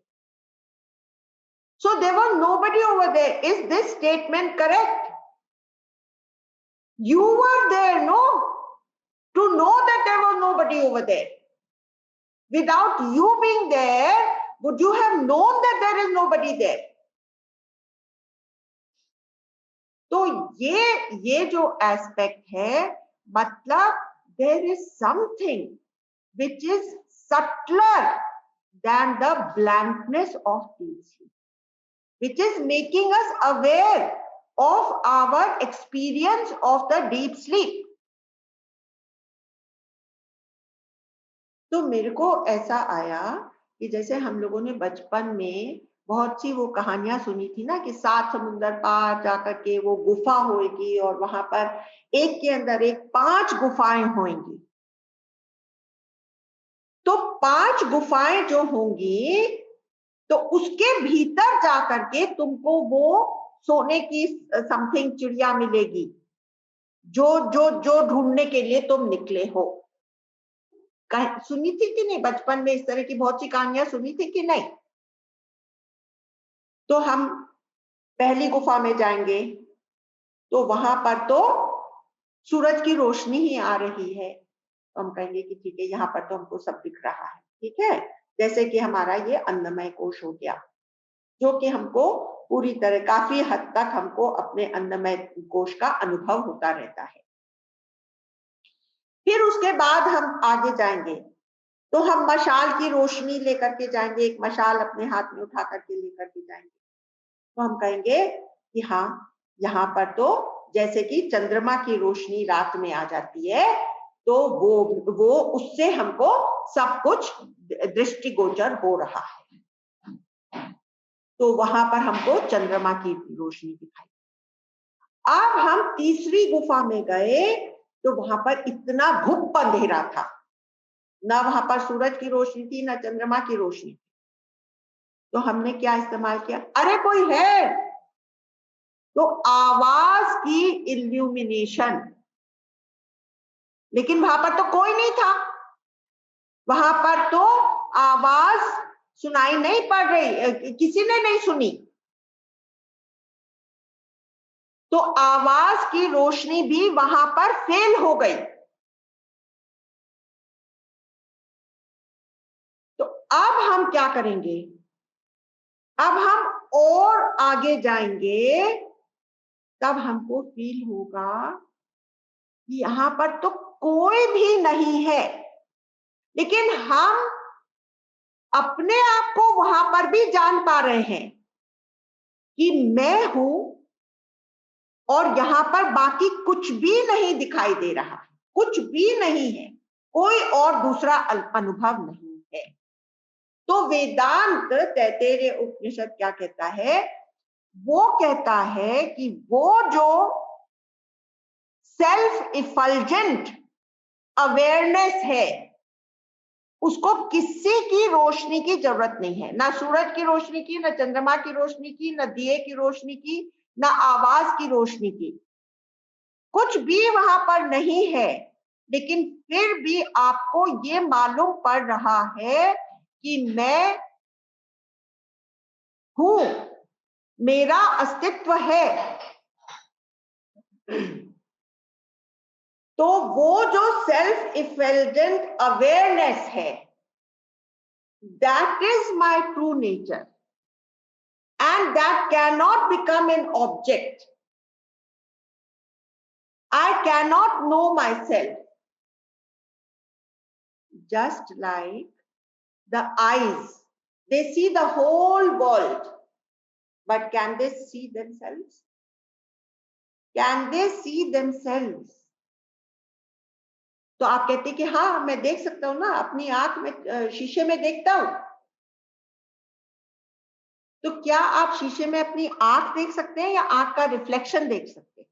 So there was nobody over there. Is this statement correct? You were there, no? To know that there was nobody over there. Without you being there, would you have known that there is nobody there? तो ये जो aspect है, मतलब there is something which is subtler than the blankness of deep sleep, which is making us aware of our experience of the deep sleep. तो मेरे को ऐसा आया कि जैसे हम लोगों ने बचपन में बहुत सी वो कहानियां सुनी थी ना कि 7 समुंदर पार जाकर के वो गुफा होगी और वहां पर एक के अंदर एक 5 गुफाएं होंगी। तो 5 गुफाएं जो होंगी तो उसके भीतर जाकर के तुमको वो सोने की समथिंग चिड़िया मिलेगी जो जो जो ढूंढने के लिए तुम निकले हो। सुनी थी कि नहीं? बचपन में इस तरह की बहुत सी कहानियां सुनी थी कि नहीं? तो हम पहली गुफा में जाएंगे तो वहां पर तो सूरज की रोशनी ही आ रही है, तो हम कहेंगे कि ठीक है, यहाँ पर तो हमको सब दिख रहा है। ठीक है, जैसे कि हमारा ये अन्नमय कोश हो गया, जो कि हमको पूरी तरह काफी हद तक हमको अपने अन्नमय कोश का अनुभव होता रहता है। फिर उसके बाद हम आगे जाएंगे तो हम मशाल की रोशनी लेकर के जाएंगे, एक मशाल अपने हाथ में उठा करके लेकर के जाएंगे। तो हम कहेंगे कि हाँ, यहाँ पर तो जैसे कि चंद्रमा की रोशनी रात में आ जाती है तो वो उससे हमको सब कुछ दृष्टिगोचर हो रहा है। तो वहां पर हमको चंद्रमा की रोशनी दिखाई। अब हम तीसरी गुफा में गए तो वहां पर इतना घुप अंधेरा था, ना वहां पर सूरज की रोशनी थी ना चंद्रमा की रोशनी। तो हमने क्या इस्तेमाल किया? अरे कोई है, तो आवाज की इल्यूमिनेशन। लेकिन वहां पर तो कोई नहीं था, वहां पर तो आवाज सुनाई नहीं पड़ रही, किसी ने नहीं सुनी। तो आवाज की रोशनी भी वहां पर फेल हो गई। तो अब हम क्या करेंगे? अब हम और आगे जाएंगे, तब हमको फील होगा कि यहां पर तो कोई भी नहीं है, लेकिन हम अपने आप को वहां पर भी जान पा रहे हैं कि मैं हूं और यहां पर बाकी कुछ भी नहीं दिखाई दे रहा, कुछ भी नहीं है, कोई और दूसरा अनुभव नहीं है। तो वेदांत तैत्तिरीय उपनिषद क्या कहता है? वो कहता है कि वो जो सेल्फ इफल्जेंट अवेयरनेस है उसको किसी की रोशनी की जरूरत नहीं है, ना सूरज की रोशनी की, ना चंद्रमा की रोशनी की, ना दिए की रोशनी की, ना आवाज की रोशनी की, कुछ भी वहां पर नहीं है। लेकिन फिर भी आपको ये मालूम पड़ रहा है कि मैं हूं, मेरा अस्तित्व है। तो वो जो सेल्फ इफल्जेंट अवेयरनेस है, that is my true nature and that cannot become an object. I cannot know myself. Just like the eyes, they see the whole world, but can they see themselves? Can they see themselves? तो आप कहते कि हाँ, मैं देख सकता हूं ना, अपनी आंख में शीशे में देखता हूं। तो क्या आप शीशे में अपनी आंख देख सकते हैं या आंख का रिफ्लेक्शन देख सकते हैं?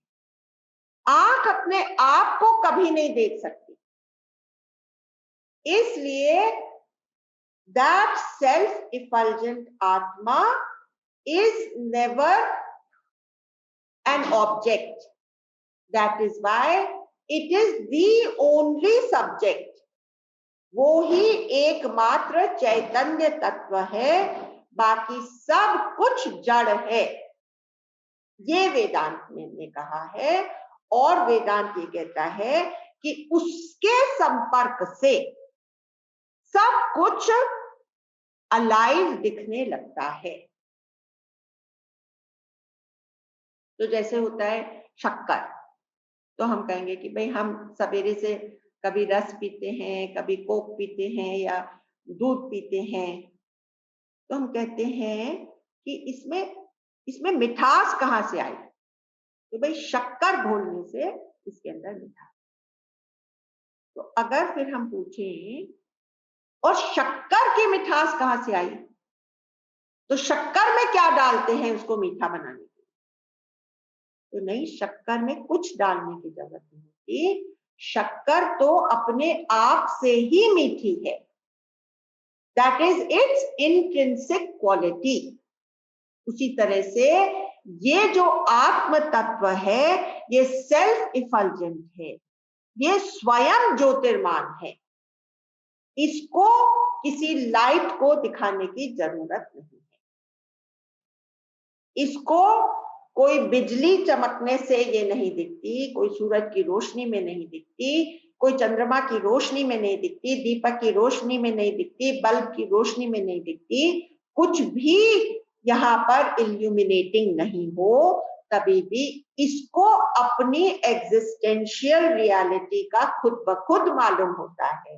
आंख अपने आप को कभी नहीं देख सकती। इसलिए that self-effulgent Atma is never an object. That is why it is the only subject. वो ही एकमात्र चैतन्य तत्व है, बाकी सब कुछ जड़ है। ये वेदांत ने कहा है। और वेदांत ये कहता है कि उसके संपर्क से सब कुछ अलाइव दिखने लगता है। तो जैसे होता है शक्कर, तो हम कहेंगे कि भाई हम सवेरे से कभी रस पीते हैं, कभी कोक पीते हैं या दूध पीते हैं, तो हम कहते हैं कि इसमें मिठास कहाँ से आई? तो भाई शक्कर घोलने से इसके अंदर मिठास। तो अगर फिर हम पूछें और शक्कर की मिठास कहाँ से आई, तो शक्कर में क्या डालते हैं उसको मीठा बनाने के लिए? तो नहीं, शक्कर में कुछ डालने की जरूरत नहीं होती। शक्कर तो अपने आप से ही मीठी है। That is it's intrinsic quality. उसी तरह से ये जो आत्म तत्व है ये सेल्फ इफल्जेंट है, ये स्वयं ज्योतिर्मान है। इसको किसी लाइट को दिखाने की जरूरत नहीं है। इसको कोई बिजली चमकने से ये नहीं दिखती, कोई सूरज की रोशनी में नहीं दिखती, कोई चंद्रमा की रोशनी में नहीं दिखती, दीपक की रोशनी में नहीं दिखती, बल्ब की रोशनी में नहीं दिखती। कुछ भी यहाँ पर इल्यूमिनेटिंग नहीं हो, तभी भी इसको अपनी एग्जिस्टेंशियल रियलिटी का खुद ब खुद मालूम होता है।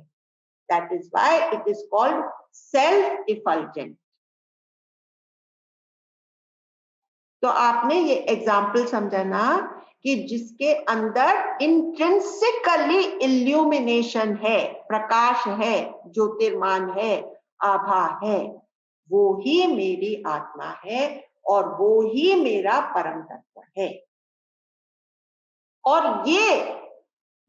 That is why it is called self effulgent. तो आपने ये एग्जाम्पल समझा ना कि जिसके अंदर इंट्रिंसिकली इल्यूमिनेशन है, प्रकाश है, ज्योतिर्मान है, आभा है, वो ही मेरी आत्मा है और वो ही मेरा परम तत्व है। और ये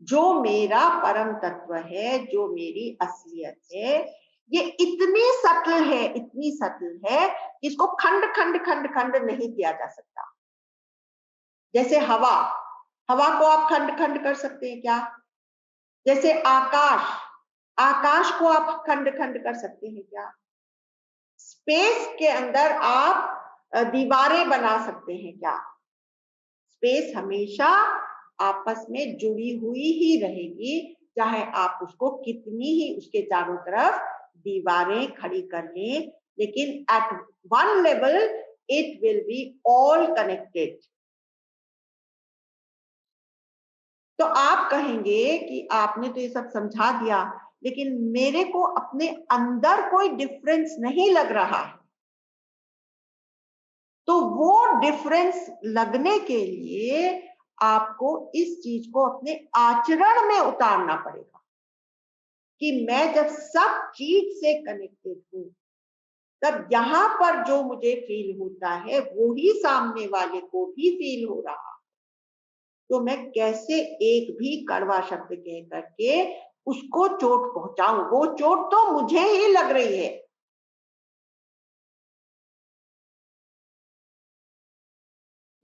जो मेरा परम तत्व है, जो मेरी असलियत है, ये इतनी सटल है, इतनी सटल है, इसको खंड खंड खंड खंड नहीं किया जा सकता। जैसे हवा, हवा को आप खंड खंड कर सकते हैं क्या? जैसे आकाश, आकाश को आप खंड खंड कर सकते हैं क्या? स्पेस के अंदर आप दीवारें बना सकते हैं क्या? स्पेस हमेशा आपस में जुड़ी हुई ही रहेगी, चाहे आप उसको कितनी ही उसके चारों तरफ दीवारें खड़ी कर लें, लेकिन at one level it will be all connected. तो आप कहेंगे कि आपने तो ये सब समझा दिया, लेकिन मेरे को अपने अंदर कोई डिफरेंस नहीं लग रहा है। तो वो डिफरेंस लगने के लिए आपको इस चीज को अपने आचरण में उतारना पड़ेगा कि मैं जब सब चीज से कनेक्टेड हूं, तब यहां पर जो मुझे फील होता है वो ही सामने वाले को भी फील हो रहा। तो मैं कैसे एक भी कड़वा शब्द कह करके उसको चोट पहुंचाऊं? वो चोट तो मुझे ही लग रही है।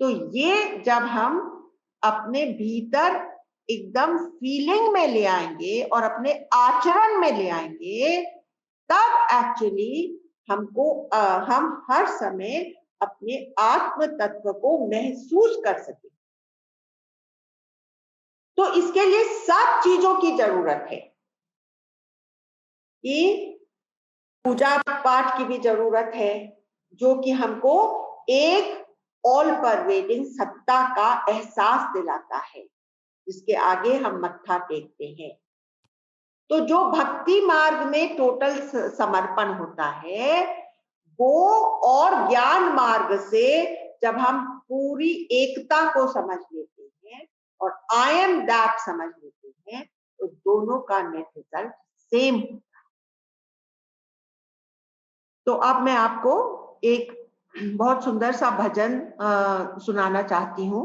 तो ये जब हम अपने भीतर एकदम फीलिंग में ले आएंगे और अपने आचरण में ले आएंगे, तब एक्चुअली हमको हम हर समय अपने आत्म तत्व को महसूस कर सके। तो इसके लिए सब चीजों की जरूरत है कि पूजा पाठ की भी जरूरत है, जो कि हमको एक ऑल परवेडिंग सत्ता का एहसास दिलाता है, जिसके आगे हम मत्था टेकते हैं। तो जो भक्ति मार्ग में टोटल समर्पण होता है, वो और ज्ञान मार्ग से जब हम पूरी एकता को समझ लेते हैं और आई एम दैट समझ लेते हैं, तो दोनों का नेट रिजल्ट सेम होता है। तो अब मैं आपको एक बहुत सुंदर सा भजन सुनाना चाहती हूँ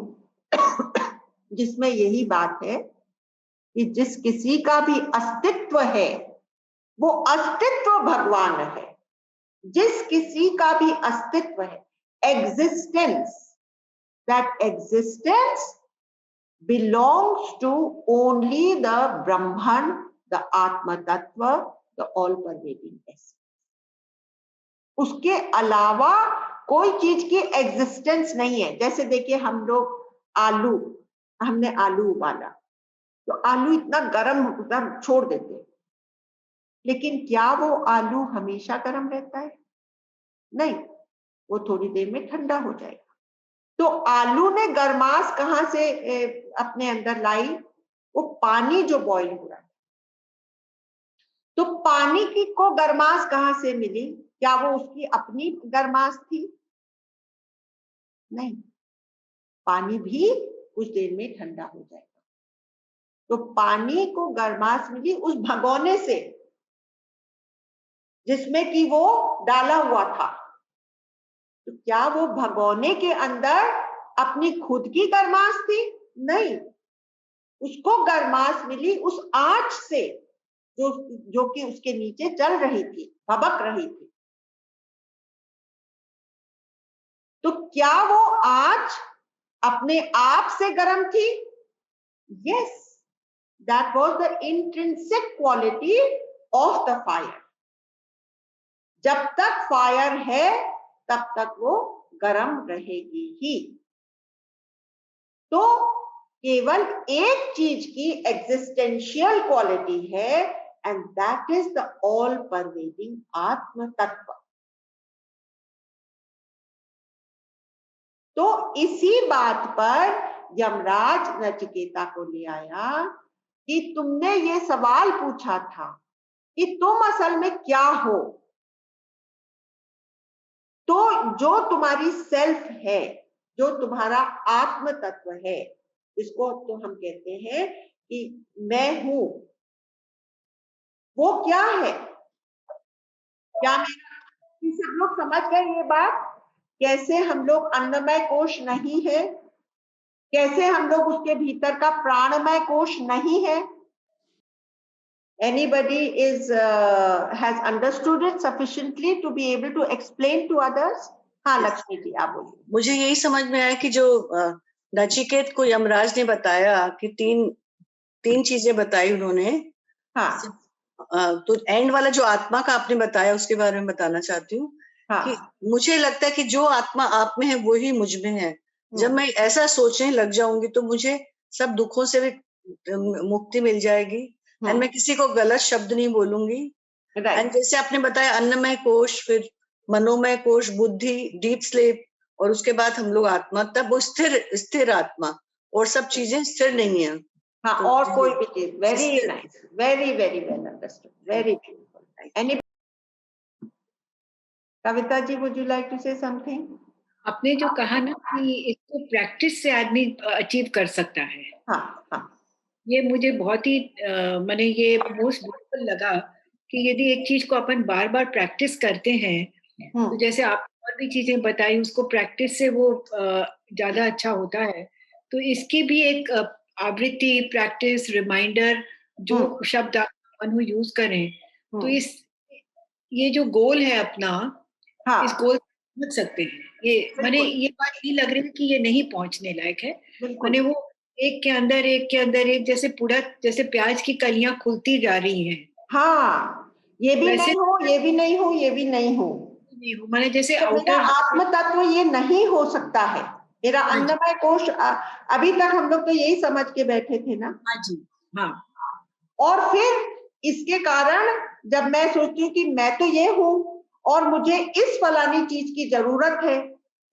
जिसमें यही बात है कि जिस किसी का भी अस्तित्व है वो अस्तित्व भगवान है। जिस किसी का भी अस्तित्व है, existence, that existence belongs to only the Brahman, the atma tattva, the all pervading essence. उसके अलावा कोई चीज की एग्जिस्टेंस नहीं है। जैसे देखिए, हम लोग आलू, हमने आलू उबाला तो आलू इतना गर्म एकदम छोड़ देते हैं, लेकिन क्या वो आलू हमेशा गर्म रहता है? नहीं, वो थोड़ी देर में ठंडा हो जाएगा। तो आलू ने गर्माश कहां से अपने अंदर लाई? वो पानी जो बॉईल हो रहा है। तो पानी की को गर्माश कहां से मिली? क्या वो उसकी अपनी गर्माश थी? नहीं, पानी भी कुछ देर में ठंडा हो जाएगा। तो पानी को गर्माश मिली उस भगोने से जिसमें कि वो डाला हुआ था। तो क्या वो भगोने के अंदर अपनी खुद की गर्माश थी? नहीं, उसको गर्माश मिली उस आंच से जो कि उसके नीचे जल रही थी, भभक रही थी। तो क्या वो आंच अपने आप से गर्म थी? Yes, that was the intrinsic quality of the fire. जब तक फायर है तब तक वो गर्म रहेगी ही। तो केवल एक चीज की एग्जिस्टेंशियल क्वालिटी है, and that is the all pervading आत्म तत्व। तो इसी बात पर यमराज नचिकेता को ले आया कि तुमने ये सवाल पूछा था कि तुम असल में क्या हो। तो जो तुम्हारी सेल्फ है, जो तुम्हारा आत्म तत्व है, इसको तो हम कहते हैं कि मैं हूं, वो क्या है? क्या सब लोग समझ गए ये बात? कैसे हम लोग अन्नमय कोश नहीं है, कैसे हम लोग उसके भीतर का प्राणमय कोश नहीं है? Anybody has understood it sufficiently to be able to explain to others? हाँ लक्ष्मी जी आप बोलिए। मुझे यही समझ में आया कि जो नचिकेत को यमराज ने बताया कि तीन चीजें बताई उन्होंने। हाँ। तो एंड वाला जो आत्मा का आपने बताया उसके बारे में बताना चाहती हूँ। हाँ। कि मुझे लगता है कि जो आत्मा आप में है वो ही मुझ में है। जब मैं ऐसा सोचने लग जाऊंगी तो मुझे सब दुखों से भी मुक्ति मिल जाएगी, एंड मैं किसी को गलत शब्द नहीं बोलूंगी। एंड जैसे आपने बताया अन्नमय कोश, फिर मनोमय कोश, बुद्धि, डीप स्लीप, और उसके बाद हम लोग आत्मा, तब वो स्थिर आत्मा, और सब चीजें स्थिर नहीं है। हाँ, तो और कोई भी चीज। Very nice, very very well understood, very beautiful. Any Kavita ji, would you like to say something? आपने जो कहा ना कि इसको प्रैक्टिस से आदमी अचीव कर सकता है। हाँ हाँ, ये मुझे बहुत ही मैंने ये मोस्ट ब्यूटीफुल लगा कि यदि एक चीज को अपन बार बार प्रैक्टिस करते हैं, तो जैसे आप और भी चीजें बताई, उसको प्रैक्टिस से वो ज्यादा अच्छा होता है। तो इसकी भी एक आवृत्ति, प्रैक्टिस, रिमाइंडर, जो शब्द अपन यूज करें, तो ये जो गोल है अपना, हाँ, इस गोल समझ सकते हैं। ये मैंने ये बात नहीं लग रही कि ये नहीं पहुंचने लायक है। मैंने वो एक के अंदर एक जैसे पूरा, जैसे प्याज की कलियां खुलती जा रही हैं। हाँ, ये भी नहीं हो, ये भी नहीं हो, ये भी नहीं हो, मैंने जैसे तो मेरा आत्म तत्व ये नहीं हो सकता है। मेरा अन्नमय कोश, अभी तक हम लोग तो यही समझ के बैठे थे ना। हाँ जी, हाँ। और फिर इसके कारण जब मैं सोचती हूँ कि मैं तो ये हूँ और मुझे इस फलानी चीज की जरूरत है,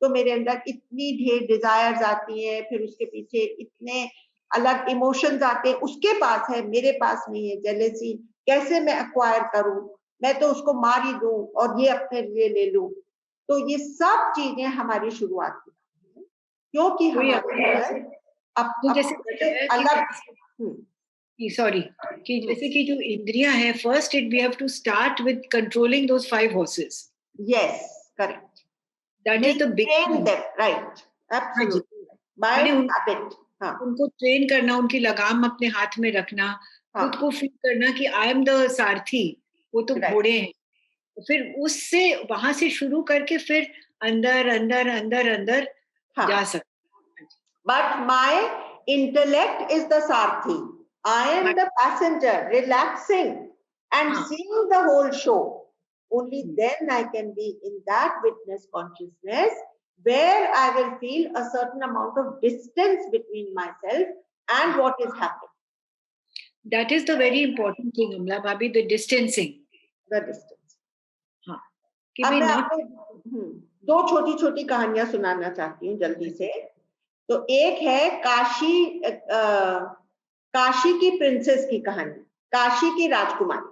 तो मेरे अंदर इतनी ढेर डिजायर्स आती हैं, फिर उसके पीछे इतने अलग इमोशंस आते हैं। उसके पास है, मेरे पास नहीं है। जेलेसी कैसे मैं एक्वायर करूं? मैं तो उसको मार ही दूं और ये अपने लिए ले लूं। तो ये सब चीजें हमारी शुरुआत की, क्योंकि हमारे जैसे अलग सॉरी कि जैसे कि जो इंद्रियां हैं, first we have to start with controlling those 5 horses. Yes, correct. That is the train them, right? Absolutely. By habit. हाँ. उनको ट्रेन करना, उनकी लगाम अपने हाथ में रखना, खुद को फील करना कि आई एम द सारथी, वो तो घोड़े हैं। फिर उससे वहां से शुरू करके फिर अंदर अंदर अंदर अंदर जा सकते। But my intellect is the Sarathi. I am the passenger, relaxing and seeing the whole show. Only then I can be in that witness consciousness where I will feel a certain amount of distance between myself and what is happening. That is the very important thing, Amla Bhabhi, the distancing. The distance. हाँ. अब मैं आपको 2 छोटी-छोटी कहानियां सुनाना चाहती हूँ जल्दी से। तो एक है काशी की प्रिंसेस की कहानी, काशी की राजकुमारी।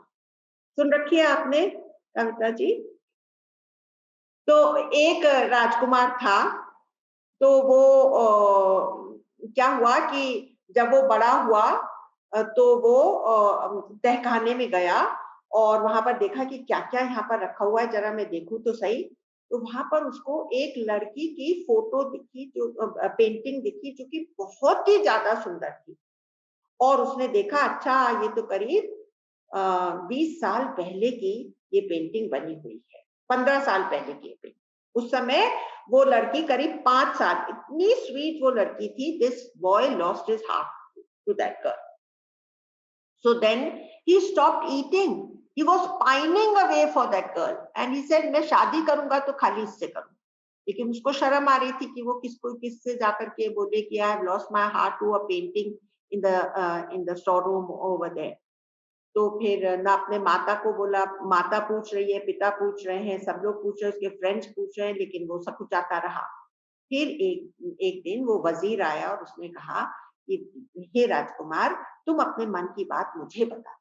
सुन रखी है आपने कविता जी? तो एक राजकुमार था, तो वो क्या हुआ कि जब वो बड़ा हुआ तो वो तहखाने में गया और वहां पर देखा कि क्या क्या यहाँ पर रखा हुआ है, जरा मैं देखूं तो सही। तो वहां पर उसको एक लड़की की फोटो दिखी, जो पेंटिंग दिखी, जो कि बहुत ही ज्यादा सुंदर थी। और उसने देखा, अच्छा ये तो करीब 20 साल पहले की ये पेंटिंग बनी हुई है, 15 साल पहले की पेंटिंग। उस समय वो लड़की करीब 5 साल, इतनी स्वीट वो लड़की थी। This boy lost his heart to that girl. So then he stopped eating. He was pining away for that girl and he said, मैं शादी करूंगा तो खाली इससे करूं। लेकिन उसको शर्म आ रही थी कि वो किससे जाकर के बोले कि I have lost my heart to a painting in the storeroom over there. तो फिर ना अपने माता को बोला, माता पूछ रही है, पिता पूछ रहे हैं, सब लोग पूछ रहे हैं, उसके फ्रेंड्स पूछ रहे हैं, लेकिन वो सब कुछ आता रहा। फिर एक दिन वो वजीर आया और उसने कहा कि हे राजकुमार, तुम अपने मन की बात मुझे बता।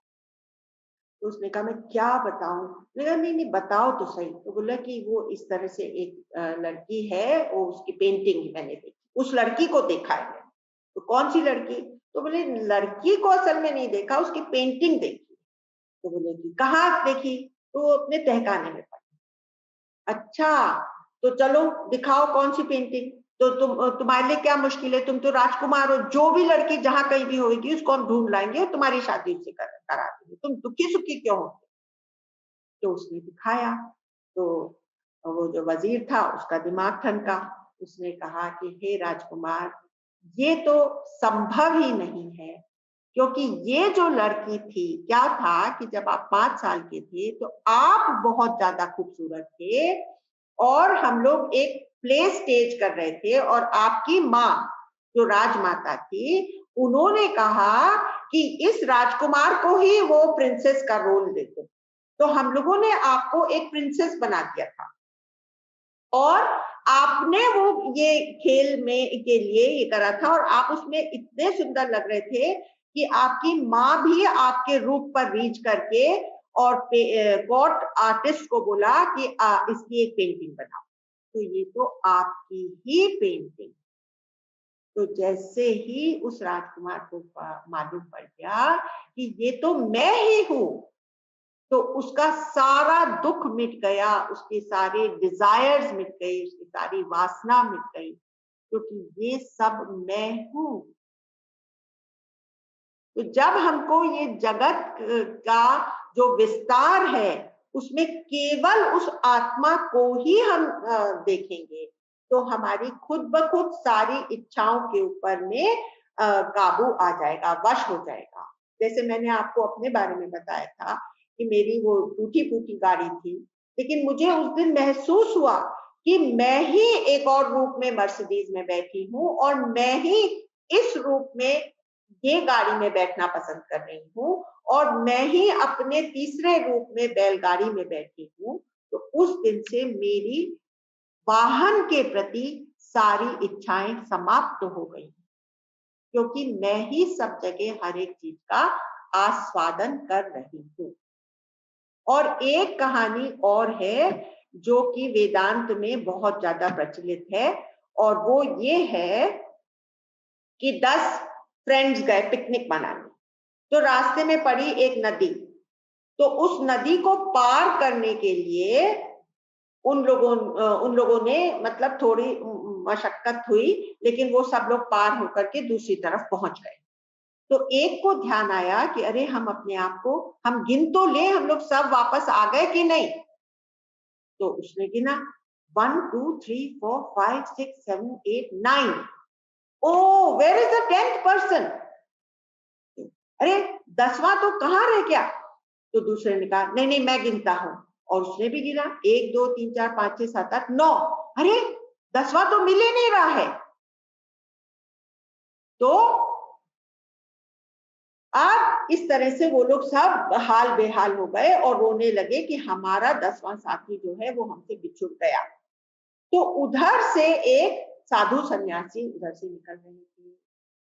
तो उसने कहा, मैं क्या बताऊं? नहीं नहीं, बताओ तो सही। तो बोला कि वो इस तरह से एक लड़की है, वो उसकी पेंटिंग मैंने देखी, उस लड़की को देखा है मैंने। तो कौन सी लड़की? तो बोले लड़की को असल में नहीं देखा, उसकी पेंटिंग देखी। तो बोले कि कहाँ देखी? तो वो अपने तहखाने में पड़ी। अच्छा, तो चलो दिखाओ कौन सी पेंटिंग। तो तुम्हारे लिए क्या मुश्किल है, तुम तो राजकुमार हो, जो भी लड़की जहां कहीं भी होगी उसको हम ढूंढ लाएंगे और तुम्हारी शादी उससे करा देंगे, तुम दुखी सुखी क्यों हो? तो उसने दिखाया। तो वो जो वजीर था उसका दिमाग ठनका। उसने कहा कि हे राजकुमार, ये तो संभव ही नहीं है, क्योंकि ये जो लड़की थी, क्या था कि जब आप 5 साल के थे तो आप बहुत ज्यादा खूबसूरत थे और हम लोग एक प्ले स्टेज कर रहे थे और आपकी माँ जो राजमाता थी, उन्होंने कहा कि इस राजकुमार को ही वो प्रिंसेस का रोल दे दो। तो हम लोगों ने आपको एक प्रिंसेस बना दिया था और आपने वो ये खेल में के लिए ये करा था और आप उसमें इतने सुंदर लग रहे थे कि आपकी माँ भी आपके रूप पर रीच करके और गॉड आर्टिस्ट को बोला कि इसकी एक पेंटिंग बनाओ। तो ये तो आपकी ही पेंटिंग। तो जैसे ही उस राजकुमार को मालूम पड़ गया कि ये तो मैं ही हूँ, तो उसका सारा दुख मिट गया, उसके सारे डिजायर्स मिट गए, उसकी सारी वासना मिट गई, क्योंकि ये सब मैं हूँ। तो जब हमको ये जगत का जो विस्तार है उसमें केवल उस आत्मा को ही हम देखेंगे, तो हमारी खुद ब खुद सारी इच्छाओं के ऊपर में काबू आ जाएगा, वश हो जाएगा। जैसे मैंने आपको अपने बारे में बताया था कि मेरी वो टूटी फूटी गाड़ी थी, लेकिन मुझे उस दिन महसूस हुआ कि मैं ही एक और रूप में मर्सिडीज में बैठी हूँ और मैं ही इस रूप में ये गाड़ी में बैठना पसंद कर रही हूँ और मैं ही अपने तीसरे रूप में बैलगाड़ी में बैठी हूँ। तो उस दिन से मेरी वाहन के प्रति सारी इच्छाएं समाप्त हो गई, क्योंकि मैं ही सब जगह हर एक चीज का आस्वादन कर रही हूँ। और एक कहानी और है जो कि वेदांत में बहुत ज्यादा प्रचलित है, और वो ये है कि 10 फ्रेंड्स गए पिकनिक मनाने। तो रास्ते में पड़ी एक नदी, तो उस नदी को पार करने के लिए उन लोगों ने मतलब थोड़ी मशक्कत हुई, लेकिन वो सब लोग पार होकर के दूसरी तरफ पहुंच गए। तो एक को ध्यान आया कि अरे हम अपने आप को हम गिन तो ले, हम लोग सब वापस आ गए कि नहीं। तो उसने गिना 1 2 3 4 5 6 7 8 9। Oh where is the 10th person? अरे 10वां तो कहाँ रह गया? तो दूसरे ने कहा नहीं नहीं मैं गिनता हूं, और उसने भी गिना 1 2 3 4 5 6 7 8 9। अरे 10वां तो मिल ही नहीं रहा है। तो अब इस तरह से वो लोग सब हाल बेहाल हो गए और रोने लगे कि हमारा 10वां साथी जो है वो हमसे बिछुड़ गया। तो उधर से एक साधु सन्यासी उधर से निकल रहे थे,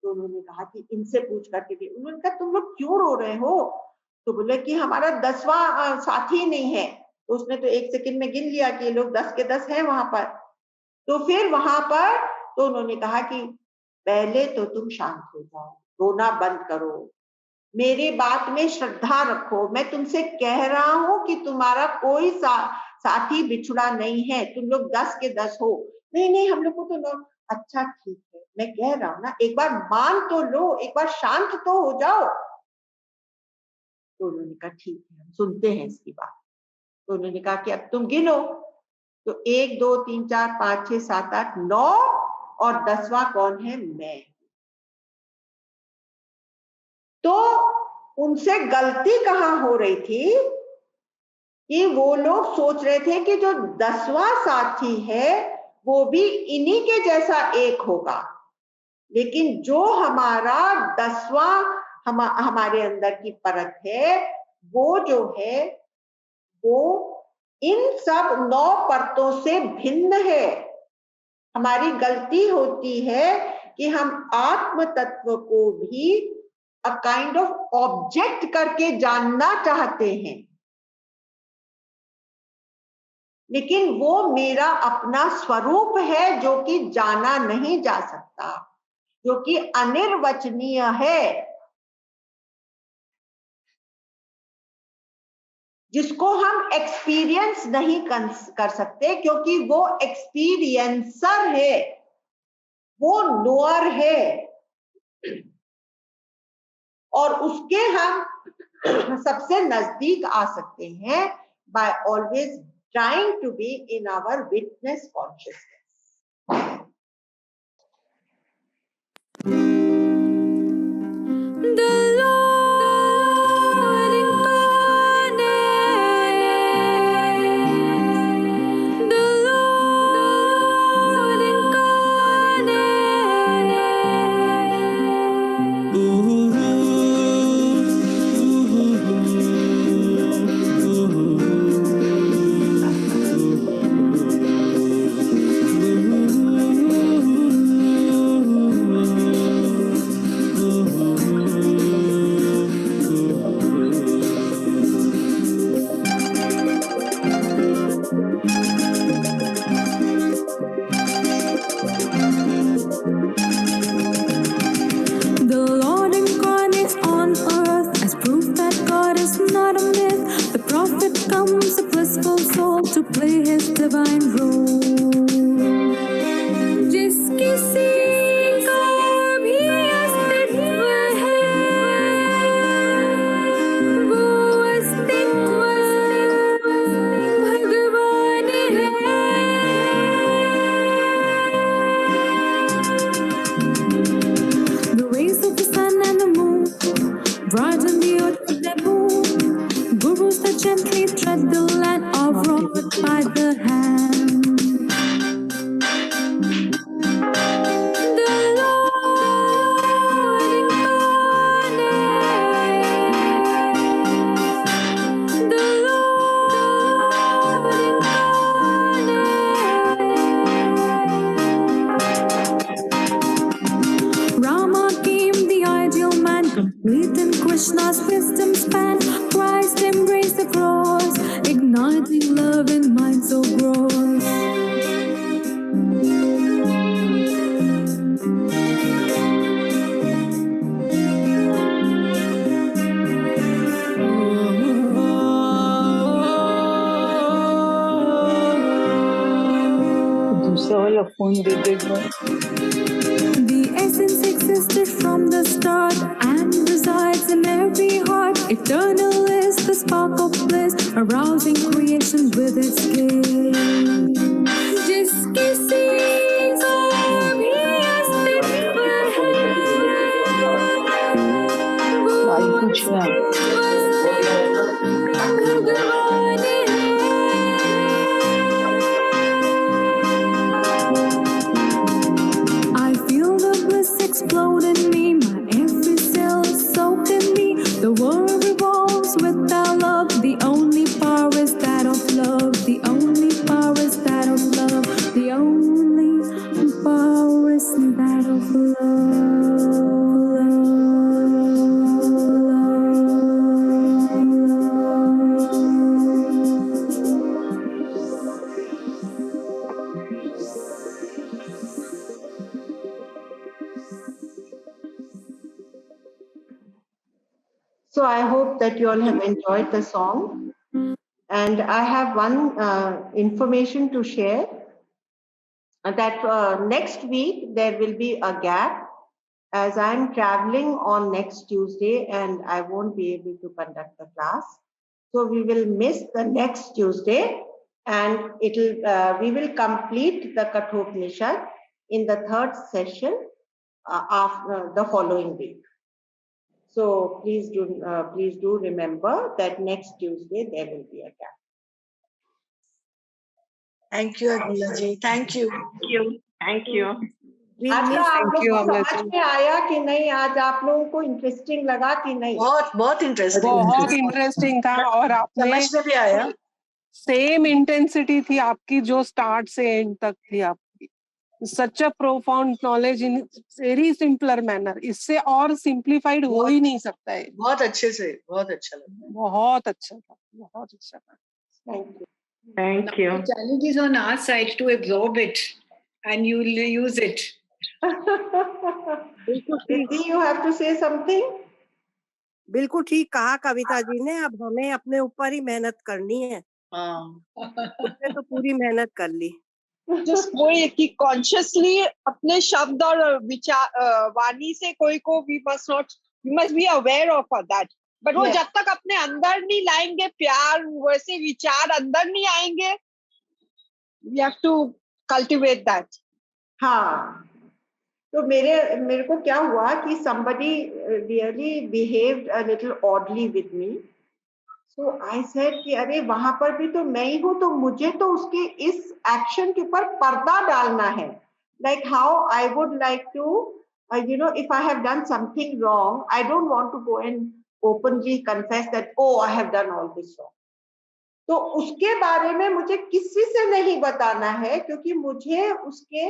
तो उन्होंने कहा कि इनसे पूछ करके भी। उन्होंने कहा तुम लोग क्यों रो रहे हो? तो बोले कि हमारा 10वां साथी नहीं है। तो उसने तो 1 सेकंड में गिन लिया कि ये लोग 10 के 10 हैं वहां पर। तो फिर वहां पर तो उन्होंने कहा कि पहले तो तुम शांत हो जाओ, रोना बंद करो, मेरी बात में श्रद्धा रखो, मैं तुमसे कह रहा हूं कि तुम्हारा कोई साथी बिछुड़ा नहीं है, तुम लोग 10 के 10 हो। नहीं नहीं, हम लोग को तो अच्छा ठीक है, मैं कह रहा हूं ना, एक बार मान तो लो, एक बार शांत तो हो जाओ। तो उन्होंने कहा ठीक है, हम सुनते हैं इसकी बात। तो उन्होंने कहा कि अब तुम गिनो। तो 1 2 3 4 5 6 7 8 9 और 10वां कौन है? मैं। तो उनसे गलती कहां हो रही थी कि वो लोग सोच रहे थे कि जो 10वां साथी है वो भी इन्हीं के जैसा एक होगा, लेकिन जो हमारा 10वां हमारे अंदर की परत है, वो जो है वो इन सब 9 परतों से भिन्न है। हमारी गलती होती है कि हम आत्म तत्व को भी अ काइंड ऑफ ऑब्जेक्ट करके जानना चाहते हैं, लेकिन वो मेरा अपना स्वरूप है जो कि जाना नहीं जा सकता, जो कि अनिर्वचनीय है, जिसको हम एक्सपीरियंस नहीं कर सकते, क्योंकि वो एक्सपीरियंसर है, वो नोअर है, और उसके हम सबसे नजदीक आ सकते हैं by always trying to be in our witness consciousness. The Lord incarnate, the Lord incarnates on earth as proof that God is not a myth. The prophet comes, a blissful soul, to play his divine role. जिस किसी का भी अस्तित्व है, वो अस्तित्व भगवान है। The rays of the sun and the moon brighten the earth with their moon. Gurus that gently tread the land of wrought by the hand. The Lord incarnate, the Lord incarnate. Rama came, the ideal man, complete in Krishna's wisdom span. Christ embraced the cross, igniting love in mind so gross. दूसरा वाला phone दे दे एक बार। The essence existed from the start and resides in every heart. Eternal is the spark of bliss, arousing creation with its gaze. जिस किसी का भी अस्तित्व है, वो भाई पूछ रहा है। भगवान है। I feel the bliss explode in me, my every cell is soaked in me. The world revolves without love, the only power is that of love, the only power is that you all have enjoyed the song. And I have one information to share, that next week there will be a gap, as I'm traveling on next Tuesday and I won't be able to conduct the class. So we will miss the next Tuesday, and we will complete the Kathopanishad in the third session after the following week. So please do remember that next Tuesday there will be a gap. Thank you, Agila ji. Thank you. Thank you. आज का आप लोग को समझ में आया कि नहीं? आज आप लोगों को इंटरेस्टिंग लगा कि नहीं? बहुत इंटरेस्टिंग, बहुत इंटरेस्टिंग था, और आपने समझ में भी आया। सेम इंटेंसिटी थी आपकी जो स्टार्ट से एंड तक थी आपकी। Such a profound knowledge in very simpler manner, इससे और सिंप्लीफाइड हो ही नहीं सकता है। बहुत अच्छे से, बहुत अच्छा लगा, बहुत अच्छा था, बहुत अच्छा था। Thank you. Thank you. The challenge is on our side to absorb it and you will use it. Riddhi, you have to say something? बिल्कुल ठीक कहा कविता जी ने, अब हमें अपने ऊपर ही मेहनत करनी है। उसने तो पूरी मेहनत कर ली। Just वही कि consciously अपने शब्द और विचार वाणी से कोई को we must be aware of that. But वो जब तक अपने अंदर नहीं लाएंगे प्यार, वैसे विचार अंदर नहीं आएंगे, we have to cultivate that. हाँ, तो मेरे को क्या हुआ कि somebody really behaved a little oddly with me. So I said कि अरे वहां पर भी तो मैं ही हूँ, तो मुझे तो उसके इस एक्शन के ऊपर पर्दा डालना है. Like how I would like to, if I have done something wrong, I don't want to go and openly confess that, oh, I have done all this wrong. तो उसके बारे में मुझे किसी से नहीं बताना है, क्योंकि मुझे उसके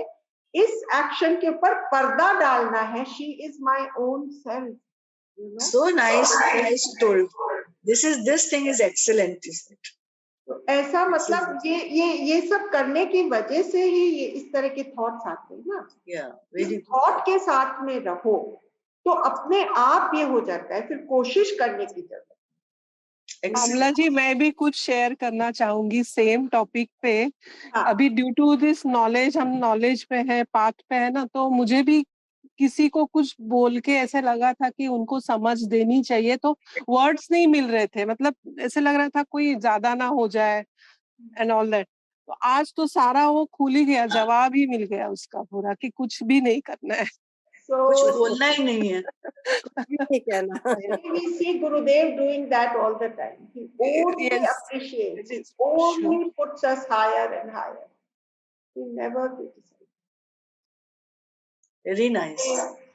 इस एक्शन के ऊपर पर्दा डालना है. She is my own self. So nice told. This thing is excellent, isn't it? तो ऐसा मतलब ये सब करने की वजह से ही ये इस तरह के थॉट्स आते हैं ना. इस थॉट के साथ में रहो तो अपने आप ये हो जाता है, फिर कोशिश करने की जरूरत. कमला जी, मैं भी कुछ शेयर करना चाहूंगी सेम टॉपिक पे. अभी ड्यू टू दिस नॉलेज, हम नॉलेज पे है, पाथ पे है ना, तो मुझे भी किसी को कुछ बोल के ऐसे लगा था कि उनको समझ देनी चाहिए, तो वर्ड्स नहीं मिल रहे थे. मतलब ऐसे लग रहा था कोई ज्यादा ना हो जाए एंड ऑल दैट. तो आज तो सारा वो खुल ही गया, जवाब ही मिल गया उसका पूरा कि कुछ भी नहीं करना है, कुछ बोलना ही नहीं है. We see Gurudev doing that all the time. He only appreciates. He only puts us higher and higher. He never criticizes. Very nice.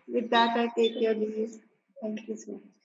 With that, I take your leave. Thank you so much.